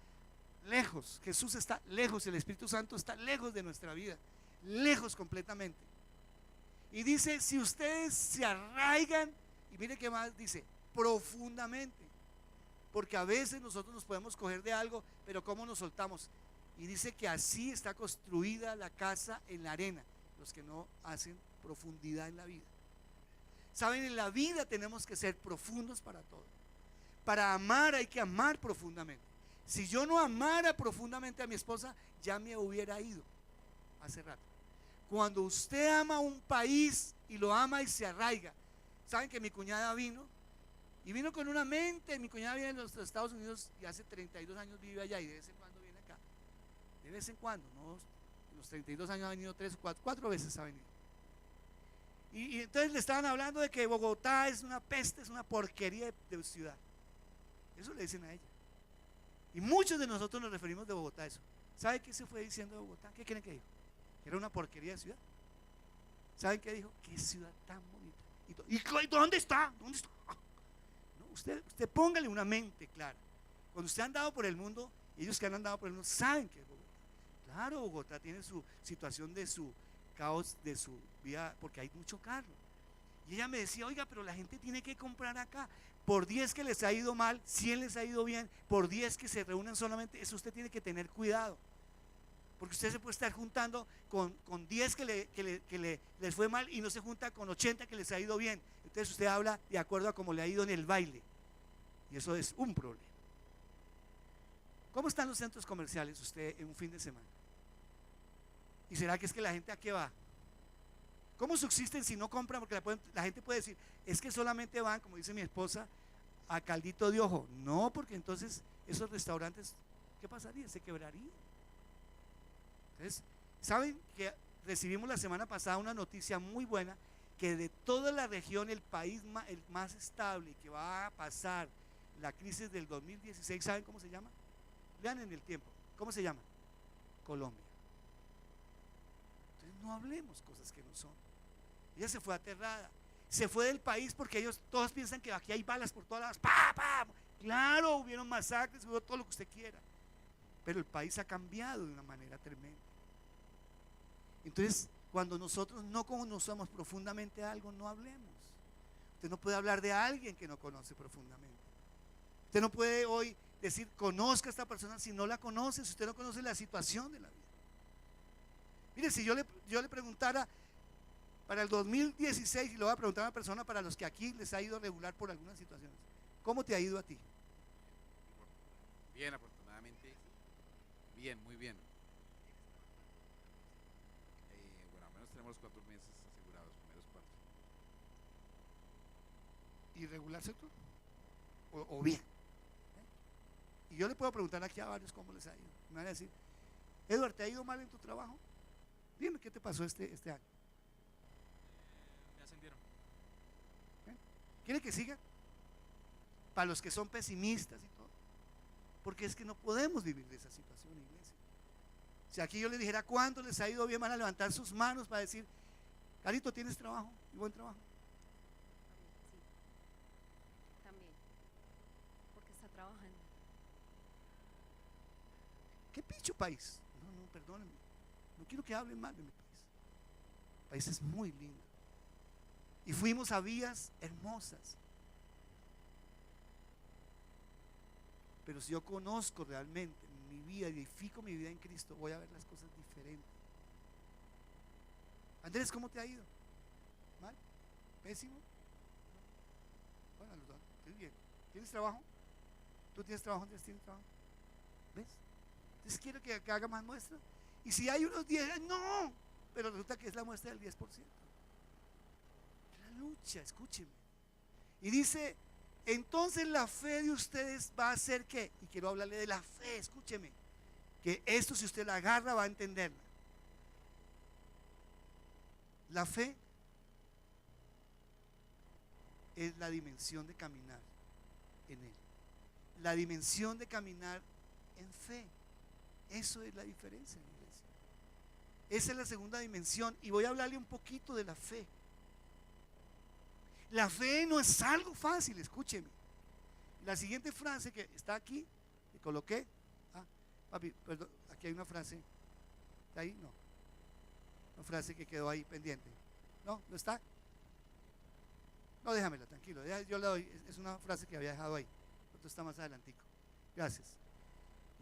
lejos, Jesús está lejos, el Espíritu Santo está lejos de nuestra vida, lejos completamente. Y dice, si ustedes se arraigan, y mire qué más dice, profundamente, porque a veces nosotros nos podemos coger de algo, pero ¿cómo nos soltamos? Y dice que así está construida la casa en la arena, los que no hacen profundidad en la vida. Saben, en la vida tenemos que ser profundos para todo. Para amar hay que amar profundamente. Si yo no amara profundamente a mi esposa, ya me hubiera ido hace rato. Cuando usted ama un país y lo ama y se arraiga. Saben que mi cuñada vino y vino con una mente. Mi cuñada vive en los Estados Unidos y hace 32 años vive allá y de vez en cuando viene acá. De vez en cuando, ¿no? En los 32 años ha venido 3 o 4 veces ha venido. Y entonces le estaban hablando de que Bogotá es una peste, es una porquería de ciudad. Eso le dicen a ella. Y muchos de nosotros nos referimos de Bogotá a eso. ¿Sabe qué se fue diciendo de Bogotá? ¿Qué creen que dijo? Que era una porquería de ciudad. ¿Saben qué dijo? Qué ciudad tan bonita. ¿Y dónde está? ¿Dónde está? No, usted póngale una mente clara. Cuando usted ha andado por el mundo, ellos que han andado por el mundo saben que es Bogotá. Claro, Bogotá tiene su situación de su caos, de su vida, porque hay mucho carro. Y ella me decía, oiga, pero la gente tiene que comprar acá. Por 10 que les ha ido mal, 100 les ha ido bien, por 10 que se reúnen solamente, eso usted tiene que tener cuidado. Porque usted se puede estar juntando con 10 que les fue mal y no se junta con 80 que les ha ido bien. Entonces usted habla de acuerdo a cómo le ha ido en el baile. Y eso es un problema. ¿Cómo están los centros comerciales usted en un fin de semana? ¿Y será que es que la gente a qué va? ¿Cómo subsisten si no compran? Porque la gente puede decir, es que solamente van, como dice mi esposa, a caldito de ojo. No, porque entonces esos restaurantes, ¿qué pasaría? Se quebrarían. Entonces, ¿saben que recibimos la semana pasada una noticia muy buena? Que de toda la región, el país el más estable que va a pasar la crisis del 2016, ¿saben cómo se llama? Lean en el tiempo, ¿cómo se llama? Colombia. Entonces no hablemos cosas que no son. Ella se fue aterrada, se fue del país porque ellos todos piensan que aquí hay balas por todas las ¡pam, pam! Claro, hubieron masacres, hubo todo lo que usted quiera, pero el país ha cambiado de una manera tremenda. Entonces, cuando nosotros no conocemos profundamente algo, no hablemos. Usted no puede hablar de alguien que no conoce profundamente. Usted no puede hoy decir, conozca a esta persona si no la conoce, si usted no conoce la situación de la vida. Mire, si yo le preguntara para el 2016, y le voy a preguntar a una persona para los que aquí les ha ido regular por algunas situaciones, ¿cómo te ha ido a ti? Bien, afortunadamente. Bien, muy bien. Bueno, al menos tenemos 4 meses asegurados, primeros 4. ¿Y regular sector? ¿O bien? Y yo le puedo preguntar aquí a varios cómo les ha ido. Me van a decir, Edward, ¿te ha ido mal en tu trabajo? Dime, ¿qué te pasó este año? Me ascendieron. ¿Quiere que siga? Para los que son pesimistas y todo. Porque es que no podemos vivir de esa situación, iglesia. Si aquí yo le dijera cuánto les ha ido bien, van a levantar sus manos para decir, Carito, ¿tienes trabajo? ¿Y buen trabajo? Sí, también, porque está trabajando. ¿Qué picho país? No, perdónenme. No quiero que hablen mal de mi país. El país es muy lindo. Y fuimos a vías hermosas. Pero si yo conozco realmente mi vida, edifico mi vida en Cristo, voy a ver las cosas diferentes. Andrés, ¿cómo te ha ido? ¿Mal? ¿Pésimo? Bueno, los dos, estoy bien. ¿Tienes trabajo? ¿Tú tienes trabajo? Andrés, ¿tienes trabajo? ¿Ves? Entonces quiero que haga más muestras. Y si hay unos 10, no, pero resulta que es la muestra del 10%. La lucha, escúcheme. Y dice Entonces la fe de ustedes va a hacer que, y quiero hablarle de la fe, escúcheme, que esto si usted la agarra va a entenderla. La fe es la dimensión de caminar en Él, la dimensión de caminar en fe. Eso es la diferencia, iglesia. Esa es la segunda dimensión, y voy a hablarle un poquito de la fe. La fe no es algo fácil, escúcheme. La siguiente frase que está aquí, que coloqué, papi, perdón, aquí hay una frase, ¿está ahí? No, una frase que quedó ahí pendiente. ¿No? ¿No está? No, déjamela, tranquilo, yo la doy, es una frase que había dejado ahí, esto está más adelantico. Gracias.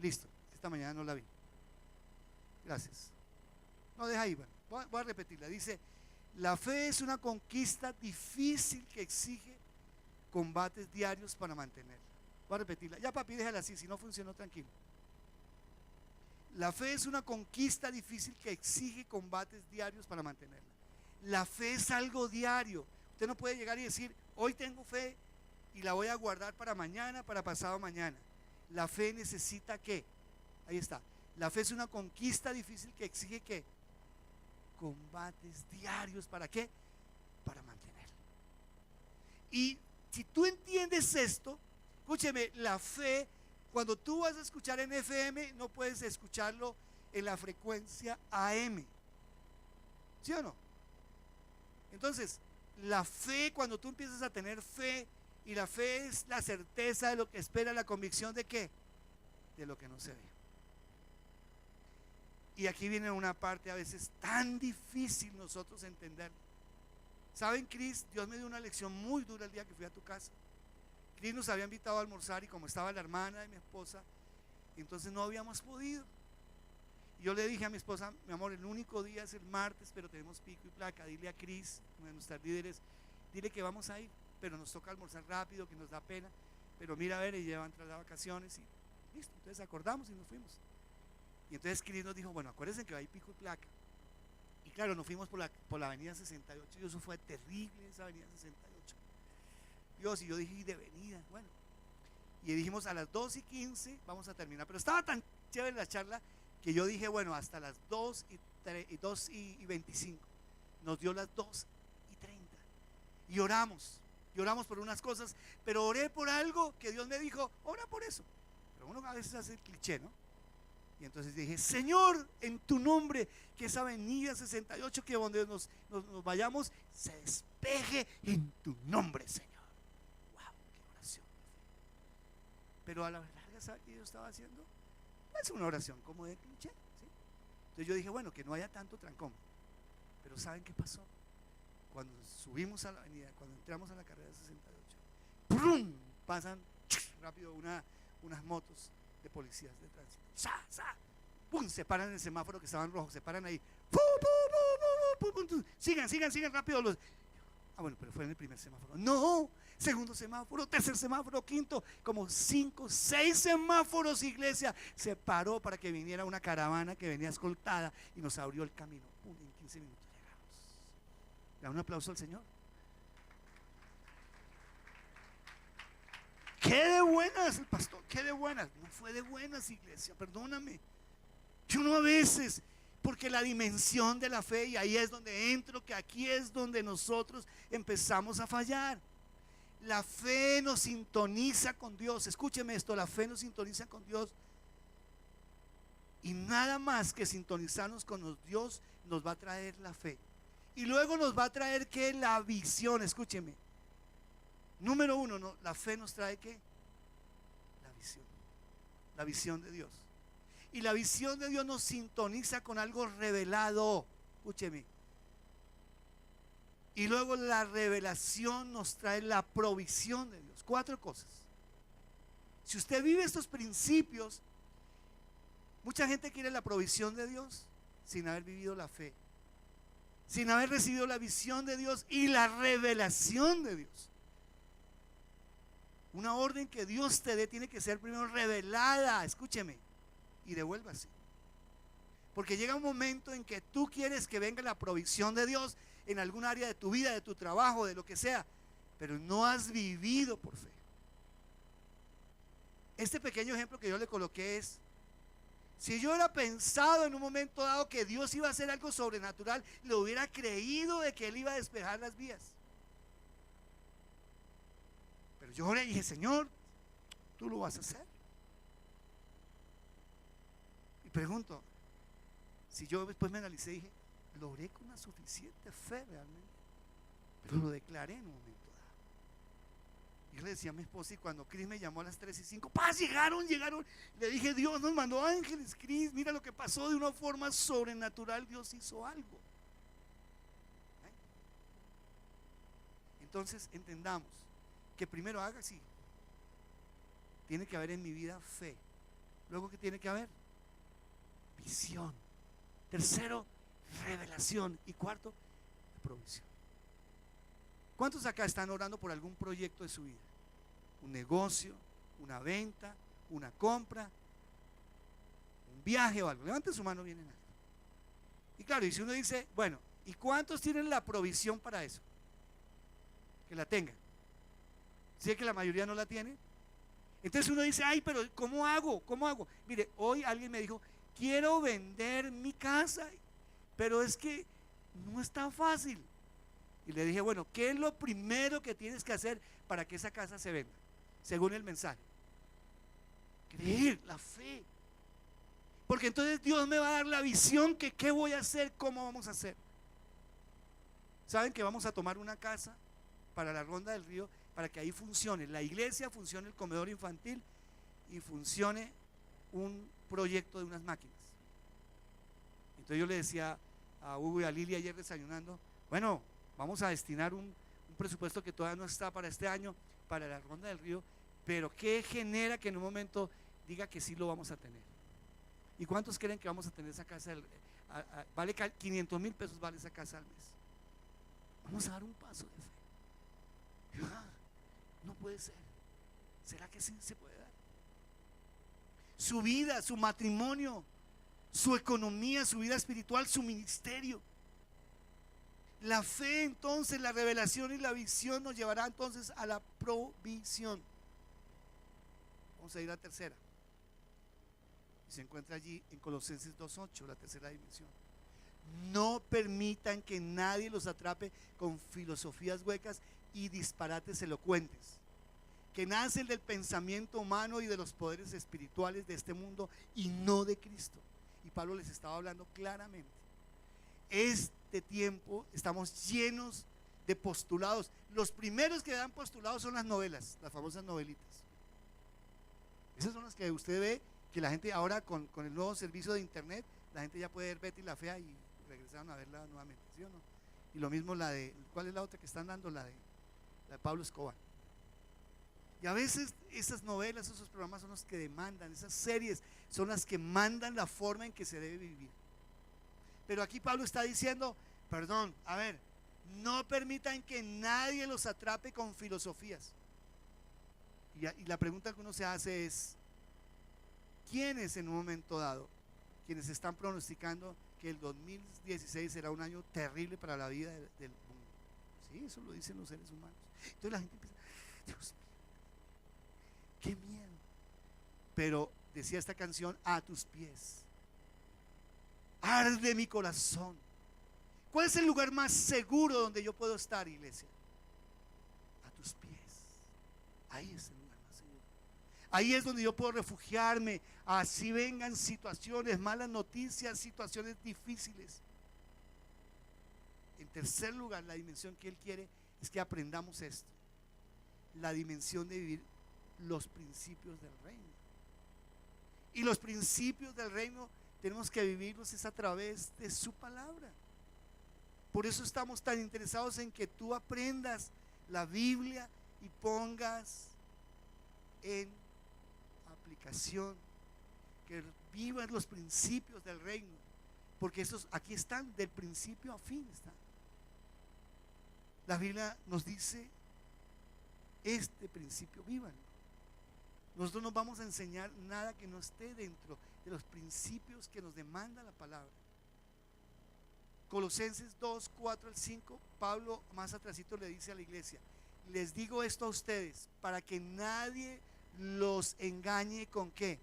Listo, esta mañana no la vi. Gracias. No, deja ahí, bueno, voy a repetirla. Dice: la fe es una conquista difícil que exige combates diarios para mantenerla. Voy a repetirla. Ya, papi, déjala así, si no funcionó, tranquilo. La fe es una conquista difícil que exige combates diarios para mantenerla. La fe es algo diario. Usted no puede llegar y decir: hoy tengo fe y la voy a guardar para mañana, para pasado mañana. La fe necesita ¿qué? Ahí está. La fe es una conquista difícil que exige ¿qué? Combates diarios. ¿Para qué? Para mantenerla. Y si tú entiendes esto, escúcheme, la fe, cuando tú vas a escuchar en FM, no puedes escucharlo en la frecuencia AM. ¿Sí o no? Entonces, la fe, cuando tú empiezas a tener fe, y la fe es la certeza de lo que espera, la convicción de ¿qué? De lo que no se ve. Y aquí viene una parte a veces tan difícil nosotros entender. ¿Saben, Cris? Dios me dio una lección muy dura el día que fui a tu casa. Cris nos había invitado a almorzar, y como estaba la hermana de mi esposa, entonces no habíamos podido. Y yo le dije a mi esposa: mi amor, el único día es el martes, pero tenemos pico y placa. Dile a Cris, una de nuestras líderes, dile que vamos a ir, pero nos toca almorzar rápido, que nos da pena. Pero mira, a ver, ella va a entrar a vacaciones y listo. Entonces acordamos y nos fuimos. Y entonces Cris nos dijo: bueno, acuérdense que va a ir pico y placa. Y claro, nos fuimos por la avenida 68, y eso fue terrible, esa avenida 68. Dios, y yo dije: ¿y de venida? Bueno, y dijimos a las 2:15 vamos a terminar, pero estaba tan chévere la charla que yo dije: bueno, hasta las 2:25. Nos dio las 2:30 y oramos por unas cosas, pero oré por algo que Dios me dijo: ora por eso. Pero uno a veces hace el cliché, ¿no? Y entonces dije: Señor, en tu nombre, que esa avenida 68, que donde nos vayamos, se despeje en tu nombre, Señor. Wow, qué oración. Pero a la larga, ¿sabe qué yo estaba haciendo? Es una oración como de cliché, ¿sí? Entonces yo dije: bueno, que no haya tanto trancón. Pero ¿saben qué pasó? Cuando subimos a la avenida, cuando entramos a la carrera 68, ¡prum!, pasan rápido unas motos de policías de tránsito. ¡Pum!, se paran en el semáforo que estaban rojos, se paran ahí. Sigan rápido los. Bueno, pero fue en el primer semáforo. No, segundo semáforo, tercer semáforo, quinto, como 5, 6 semáforos, iglesia. Se paró para que viniera una caravana que venía escoltada y nos abrió el camino. En 15 minutos llegamos. Da un aplauso al Señor. Qué de buenas el pastor, qué de buenas. No fue de buenas, iglesia, perdóname. Que uno a veces, porque la dimensión de la fe, y ahí es donde entro, que aquí es donde nosotros empezamos a fallar. La fe nos sintoniza con Dios. Escúcheme esto: la fe nos sintoniza con Dios, y nada más que sintonizarnos con Dios nos va a traer la fe. Y luego nos va a traer ¿qué? La visión. Escúcheme. Número 1, ¿no? La fe nos trae ¿qué? La visión. La visión de Dios. Y la visión de Dios nos sintoniza con algo revelado. Escúcheme. Y luego la revelación nos trae la provisión de Dios. 4 cosas. Si usted vive estos principios, mucha gente quiere la provisión de Dios sin haber vivido la fe, sin haber recibido la visión de Dios y la revelación de Dios. Una orden que Dios te dé tiene que ser primero revelada, escúcheme, y devuélvase. Porque llega un momento en que tú quieres que venga la provisión de Dios en algún área de tu vida, de tu trabajo, de lo que sea, pero no has vivido por fe. Este pequeño ejemplo que yo le coloqué es, si yo hubiera pensado en un momento dado que Dios iba a hacer algo sobrenatural, le hubiera creído de que Él iba a despejar las vías. Pero yo le dije, Señor, tú lo vas a hacer. Y pregunto, si yo después me analicé y dije, lo oré con una suficiente fe realmente, pero lo declaré en un momento dado. Yo le decía a mi esposa, y cuando Cris me llamó a las 3:05, ¡paz! Llegaron. Le dije, Dios nos mandó ángeles, Cris, mira lo que pasó, de una forma sobrenatural Dios hizo algo. Entonces entendamos que primero haga así. Tiene que haber en mi vida fe. Luego, ¿qué tiene que haber? Visión. Tercero, revelación. Y cuarto, provisión. ¿Cuántos acá están orando por algún proyecto de su vida? Un negocio, una venta, una compra, un viaje o algo. Levanten su mano bien en alto. Y claro, y si uno dice, bueno, ¿y cuántos tienen la provisión para eso? Que la tengan. ¿Sí es que la mayoría no la tiene? Entonces uno dice, ay, pero ¿cómo hago? Mire, hoy alguien me dijo, quiero vender mi casa, pero es que no es tan fácil. Y le dije, bueno, ¿qué es lo primero que tienes que hacer para que esa casa se venda? Según el mensaje. Creer, la fe. Porque entonces Dios me va a dar la visión que qué voy a hacer, cómo vamos a hacer. ¿Saben que vamos a tomar una casa para la Ronda del Río, para que ahí funcione la iglesia, funcione el comedor infantil y funcione un proyecto de unas máquinas? Entonces yo le decía a Hugo y a Lili ayer desayunando, bueno, vamos a destinar un presupuesto que todavía no está para este año, para la Ronda del Río, pero ¿qué genera que en un momento diga que sí lo vamos a tener? ¿Y cuántos creen que vamos a tener esa casa? Vale 500,000 pesos vale esa casa al mes. Vamos a dar un paso de fe. No puede ser. ¿Será que sí se puede dar? Su vida, su matrimonio, su economía, su vida espiritual, su ministerio. La fe, entonces, la revelación y la visión nos llevará entonces a la provisión. Vamos a ir a la tercera. Y se encuentra allí en Colosenses 2:8, la tercera dimensión. No permitan que nadie los atrape con filosofías huecas y disparates elocuentes, que nacen del pensamiento humano y de los poderes espirituales de este mundo y no de Cristo. Y Pablo les estaba hablando claramente. Este tiempo estamos llenos de postulados. Los primeros que dan postulados son las novelas, las famosas novelitas. Esas son las que usted ve que la gente ahora con el nuevo servicio de internet, la gente ya puede ver Betty la Fea y regresaron a verla nuevamente, ¿sí o no? Y lo mismo la de, ¿cuál es la otra que están dando? La de Pablo Escobar. Y a veces esas novelas, esos programas son los que demandan, esas series son las que mandan la forma en que se debe vivir. Pero aquí Pablo está diciendo, perdón, a ver, no permitan que nadie los atrape con filosofías. Y la pregunta que uno se hace es, ¿quiénes en un momento dado, quienes están pronosticando que el 2016 será un año terrible para la vida del mundo? Sí, eso lo dicen los seres humanos. Entonces la gente empieza, Dios mío, qué miedo. Pero decía esta canción, a tus pies arde mi corazón. ¿Cuál es el lugar más seguro donde yo puedo estar, iglesia? A tus pies. Ahí es el lugar más seguro. Ahí es donde yo puedo refugiarme, así vengan situaciones, malas noticias, situaciones difíciles. En tercer lugar, la dimensión que Él quiere es que aprendamos esto, la dimensión de vivir los principios del reino. Y los principios del reino tenemos que vivirlos es a través de su palabra. Por eso estamos tan interesados en que tú aprendas la Biblia y pongas en aplicación, que vivas los principios del reino, porque esos aquí están, del principio a fin están. La Biblia nos dice este principio, vívanlo. Nosotros no vamos a enseñar nada que no esté dentro de los principios que nos demanda la palabra. Colosenses 2:4-5, Pablo más atrasito le dice a la iglesia, les digo esto a ustedes para que nadie los engañe ¿con qué?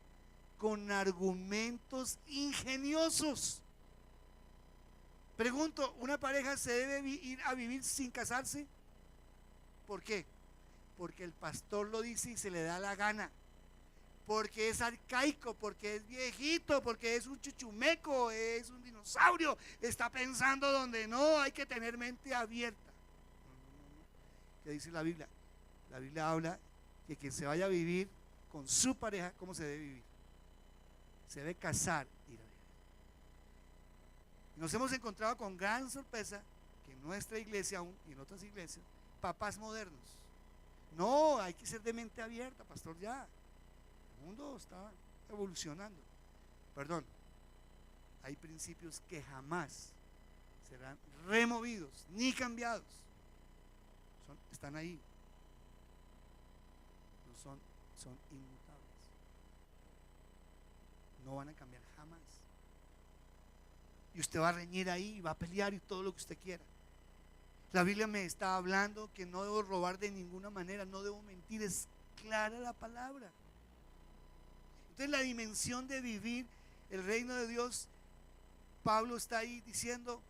Con argumentos ingeniosos. Pregunto, ¿una pareja se debe ir a vivir sin casarse? ¿Por qué? Porque el pastor lo dice y se le da la gana. Porque es arcaico, porque es viejito, porque es un chuchumeco, es un dinosaurio, está pensando donde no, hay que tener mente abierta. ¿Qué dice la Biblia? La Biblia habla que quien se vaya a vivir con su pareja, ¿cómo se debe vivir? Se debe casar y ir a vivir. Nos hemos encontrado con gran sorpresa que en nuestra iglesia aún y en otras iglesias, papás modernos. No, hay que ser de mente abierta, pastor, ya. El mundo está evolucionando. Perdón, hay principios que jamás serán removidos ni cambiados. Están ahí. No son inmutables. No van a cambiar jamás. Y usted va a reñir ahí, va a pelear y todo lo que usted quiera. La Biblia me está hablando que no debo robar de ninguna manera, no debo mentir, es clara la palabra. Entonces la dimensión de vivir el reino de Dios, Pablo está ahí diciendo,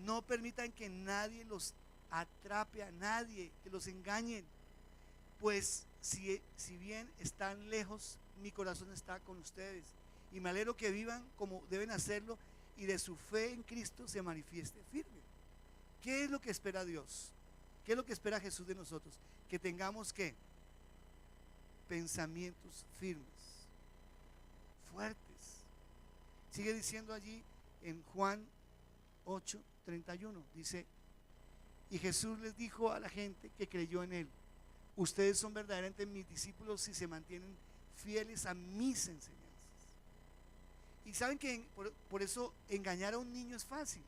no permitan que nadie los atrape, a nadie, que los engañen, pues si bien están lejos, mi corazón está con ustedes y me alegro que vivan como deben hacerlo y de su fe en Cristo se manifieste firme. ¿Qué es lo que espera Dios? ¿Qué es lo que espera Jesús de nosotros? Que tengamos ¿qué? Pensamientos firmes, fuertes. Sigue diciendo allí en Juan 8:31, dice, y Jesús les dijo a la gente que creyó en él, ustedes son verdaderamente mis discípulos si se mantienen fieles a mis enseñanzas. Y saben que por eso engañar a un niño es fácil.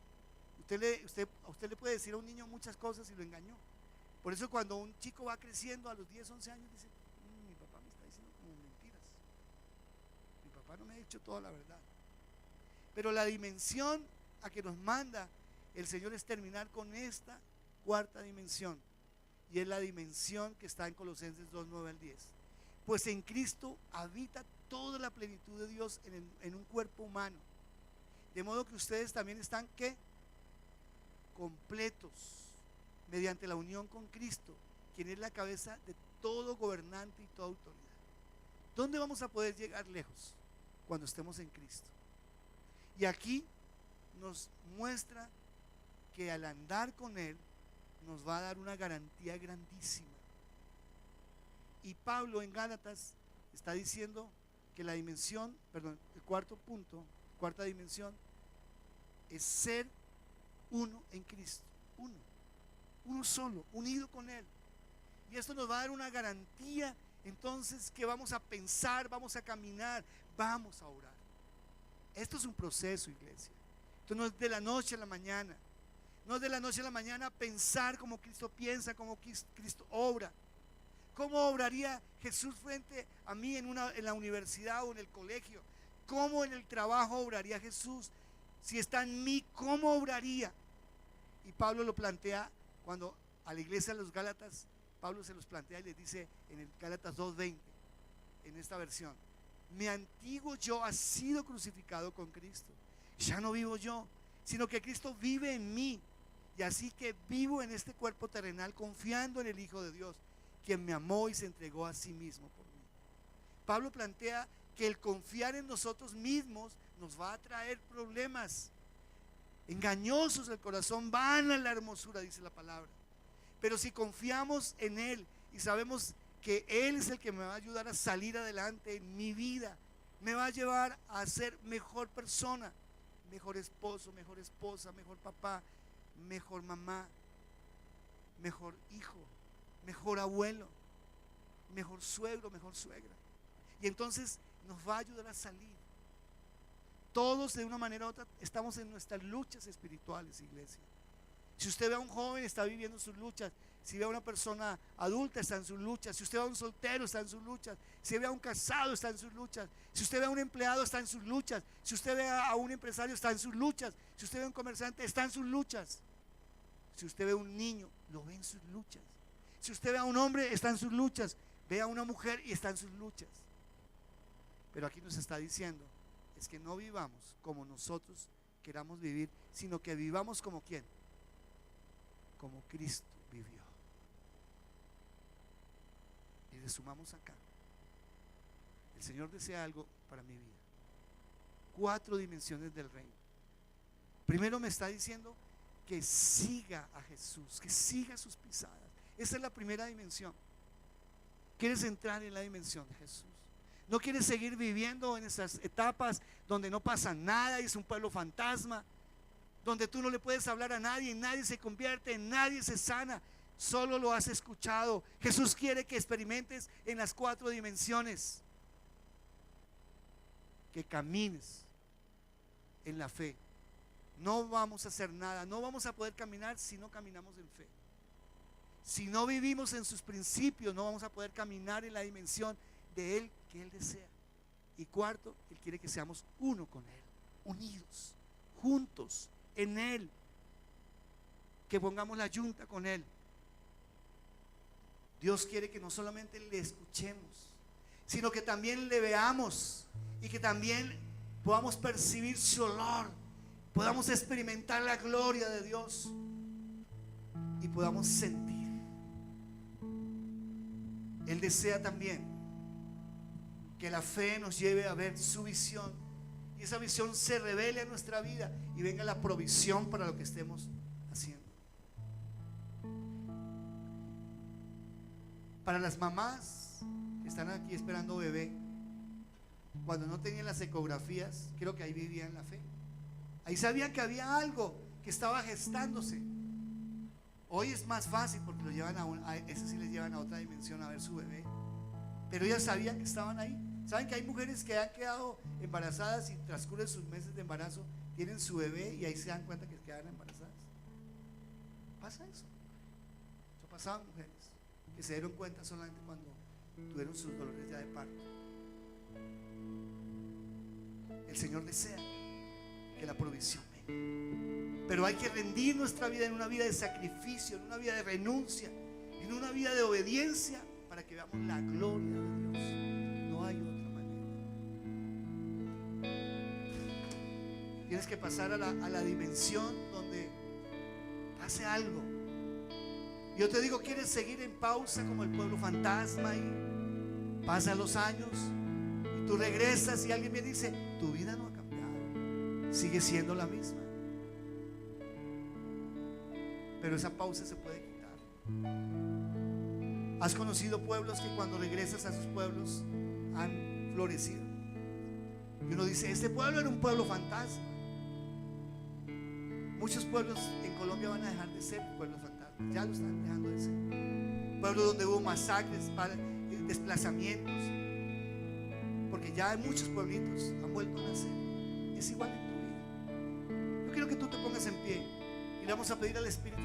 A usted le puede decir a un niño muchas cosas y lo engañó. Por eso cuando un chico va creciendo a los 10, 11 años dice, mi papá me está diciendo como mentiras. Mi papá no me ha dicho toda la verdad. Pero la dimensión a que nos manda el Señor es terminar con esta cuarta dimensión. Y es la dimensión que está en Colosenses 2:9 al 10. Pues en Cristo habita toda la plenitud de Dios en un cuerpo humano. De modo que ustedes también están ¿qué? Completos mediante la unión con Cristo, quien es la cabeza de todo gobernante y toda autoridad. ¿Dónde vamos a poder llegar lejos? Cuando estemos en Cristo. Y aquí nos muestra que al andar con Él nos va a dar una garantía grandísima. Y Pablo en Gálatas está diciendo que la dimensión, el cuarto punto, cuarta dimensión, es ser uno en Cristo, uno solo, unido con Él. Y esto nos va a dar una garantía entonces que vamos a pensar, vamos a caminar, vamos a orar. Esto es un proceso, iglesia. Esto no es de la noche a la mañana. No es de la noche a la mañana pensar como Cristo piensa, como Cristo obra. ¿Cómo obraría Jesús frente a mí en la universidad o en el colegio? ¿Cómo en el trabajo obraría Jesús? Si está en mí, ¿cómo obraría? Y Pablo lo plantea cuando a la iglesia de los Gálatas, Pablo se los plantea y les dice en el Gálatas 2:20, en esta versión, mi antiguo yo ha sido crucificado con Cristo. Ya no vivo yo, sino que Cristo vive en mí. Y así que vivo en este cuerpo terrenal confiando en el Hijo de Dios, quien me amó y se entregó a sí mismo por mí. Pablo plantea que el confiar en nosotros mismos nos va a traer problemas. Engañosos del corazón van a la hermosura, dice la palabra. Pero si confiamos en Él y sabemos que Él es el que me va a ayudar a salir adelante en mi vida, me va a llevar a ser mejor persona, mejor esposo, mejor esposa, mejor papá, mejor mamá, mejor hijo, mejor abuelo, mejor suegro, mejor suegra. Y entonces nos va a ayudar a salir. Todos de una manera u otra estamos en nuestras luchas espirituales, iglesia. Si usted ve a un joven, está viviendo sus luchas. Si ve a una persona adulta, está en sus luchas. Si usted ve a un soltero, está en sus luchas. Si ve a un casado, está en sus luchas. Si usted ve a un empleado, está en sus luchas. Si usted ve a un empresario, está en sus luchas. Si usted ve a un comerciante, está en sus luchas. Si usted ve a un niño, lo ve en sus luchas. Si usted ve a un hombre, está en sus luchas. Ve a una mujer y está en sus luchas. Pero aquí nos está diciendo, es que no vivamos como nosotros queramos vivir, sino que vivamos como ¿quién? Como Cristo vivió. Y resumamos acá. El Señor desea algo para mi vida. 4 dimensiones del reino. Primero me está diciendo que siga a Jesús, que siga sus pisadas. Esa es la primera dimensión. ¿Quieres entrar en la dimensión de Jesús? ¿No quieres seguir viviendo en esas etapas donde no pasa nada y es un pueblo fantasma? Donde tú no le puedes hablar a nadie, nadie se convierte, nadie se sana, solo lo has escuchado. Jesús quiere que experimentes en las 4 dimensiones, que camines en la fe. No vamos a hacer nada, no vamos a poder caminar si no caminamos en fe. Si no vivimos en sus principios, no vamos a poder caminar en la dimensión de Él que Él desea. Y cuarto, Él quiere que seamos uno con Él, unidos, juntos, en Él, que pongamos la yunta con Él. Dios quiere que no solamente le escuchemos, sino que también le veamos y que también podamos percibir su olor, podamos experimentar la gloria de Dios y podamos sentir. Él desea también que la fe nos lleve a ver su visión y esa visión se revele a nuestra vida y venga la provisión para lo que estemos haciendo. Para las mamás que están aquí esperando bebé, cuando no tenían las ecografías, creo que ahí vivían la fe. Ahí sabían que había algo que estaba gestándose. Hoy es más fácil porque lo llevan a ese sí les llevan a otra dimensión a ver su bebé. Pero ellas sabían que estaban ahí. Saben que hay mujeres que han quedado embarazadas y transcurren sus meses de embarazo, tienen su bebé y ahí se dan cuenta que quedaron embarazadas. Pasa eso. Eso pasaba, mujeres que se dieron cuenta solamente cuando tuvieron sus dolores ya de parto. El Señor desea que la provisión venga, pero hay que rendir nuestra vida en una vida de sacrificio, en una vida de renuncia, en una vida de obediencia, para que veamos la gloria de Dios. No hay otra manera. Tienes que pasar a la dimensión donde pase algo. Yo te digo, ¿quieres seguir en pausa como el pueblo fantasma y pasan los años y tú regresas y alguien me dice, tu vida no ha cambiado, sigue siendo la misma? Pero esa pausa se puede quitar. ¿Has conocido pueblos que cuando regresas a sus pueblos han florecido? Y uno dice, este pueblo era un pueblo fantasma. Muchos pueblos en Colombia van a dejar de ser pueblos fantasmas. Ya lo están dejando de ser. Pueblos donde hubo masacres, desplazamientos, porque ya hay muchos pueblitos han vuelto a nacer. Es igual en tu vida. Yo quiero que tú te pongas en pie y le vamos a pedir al Espíritu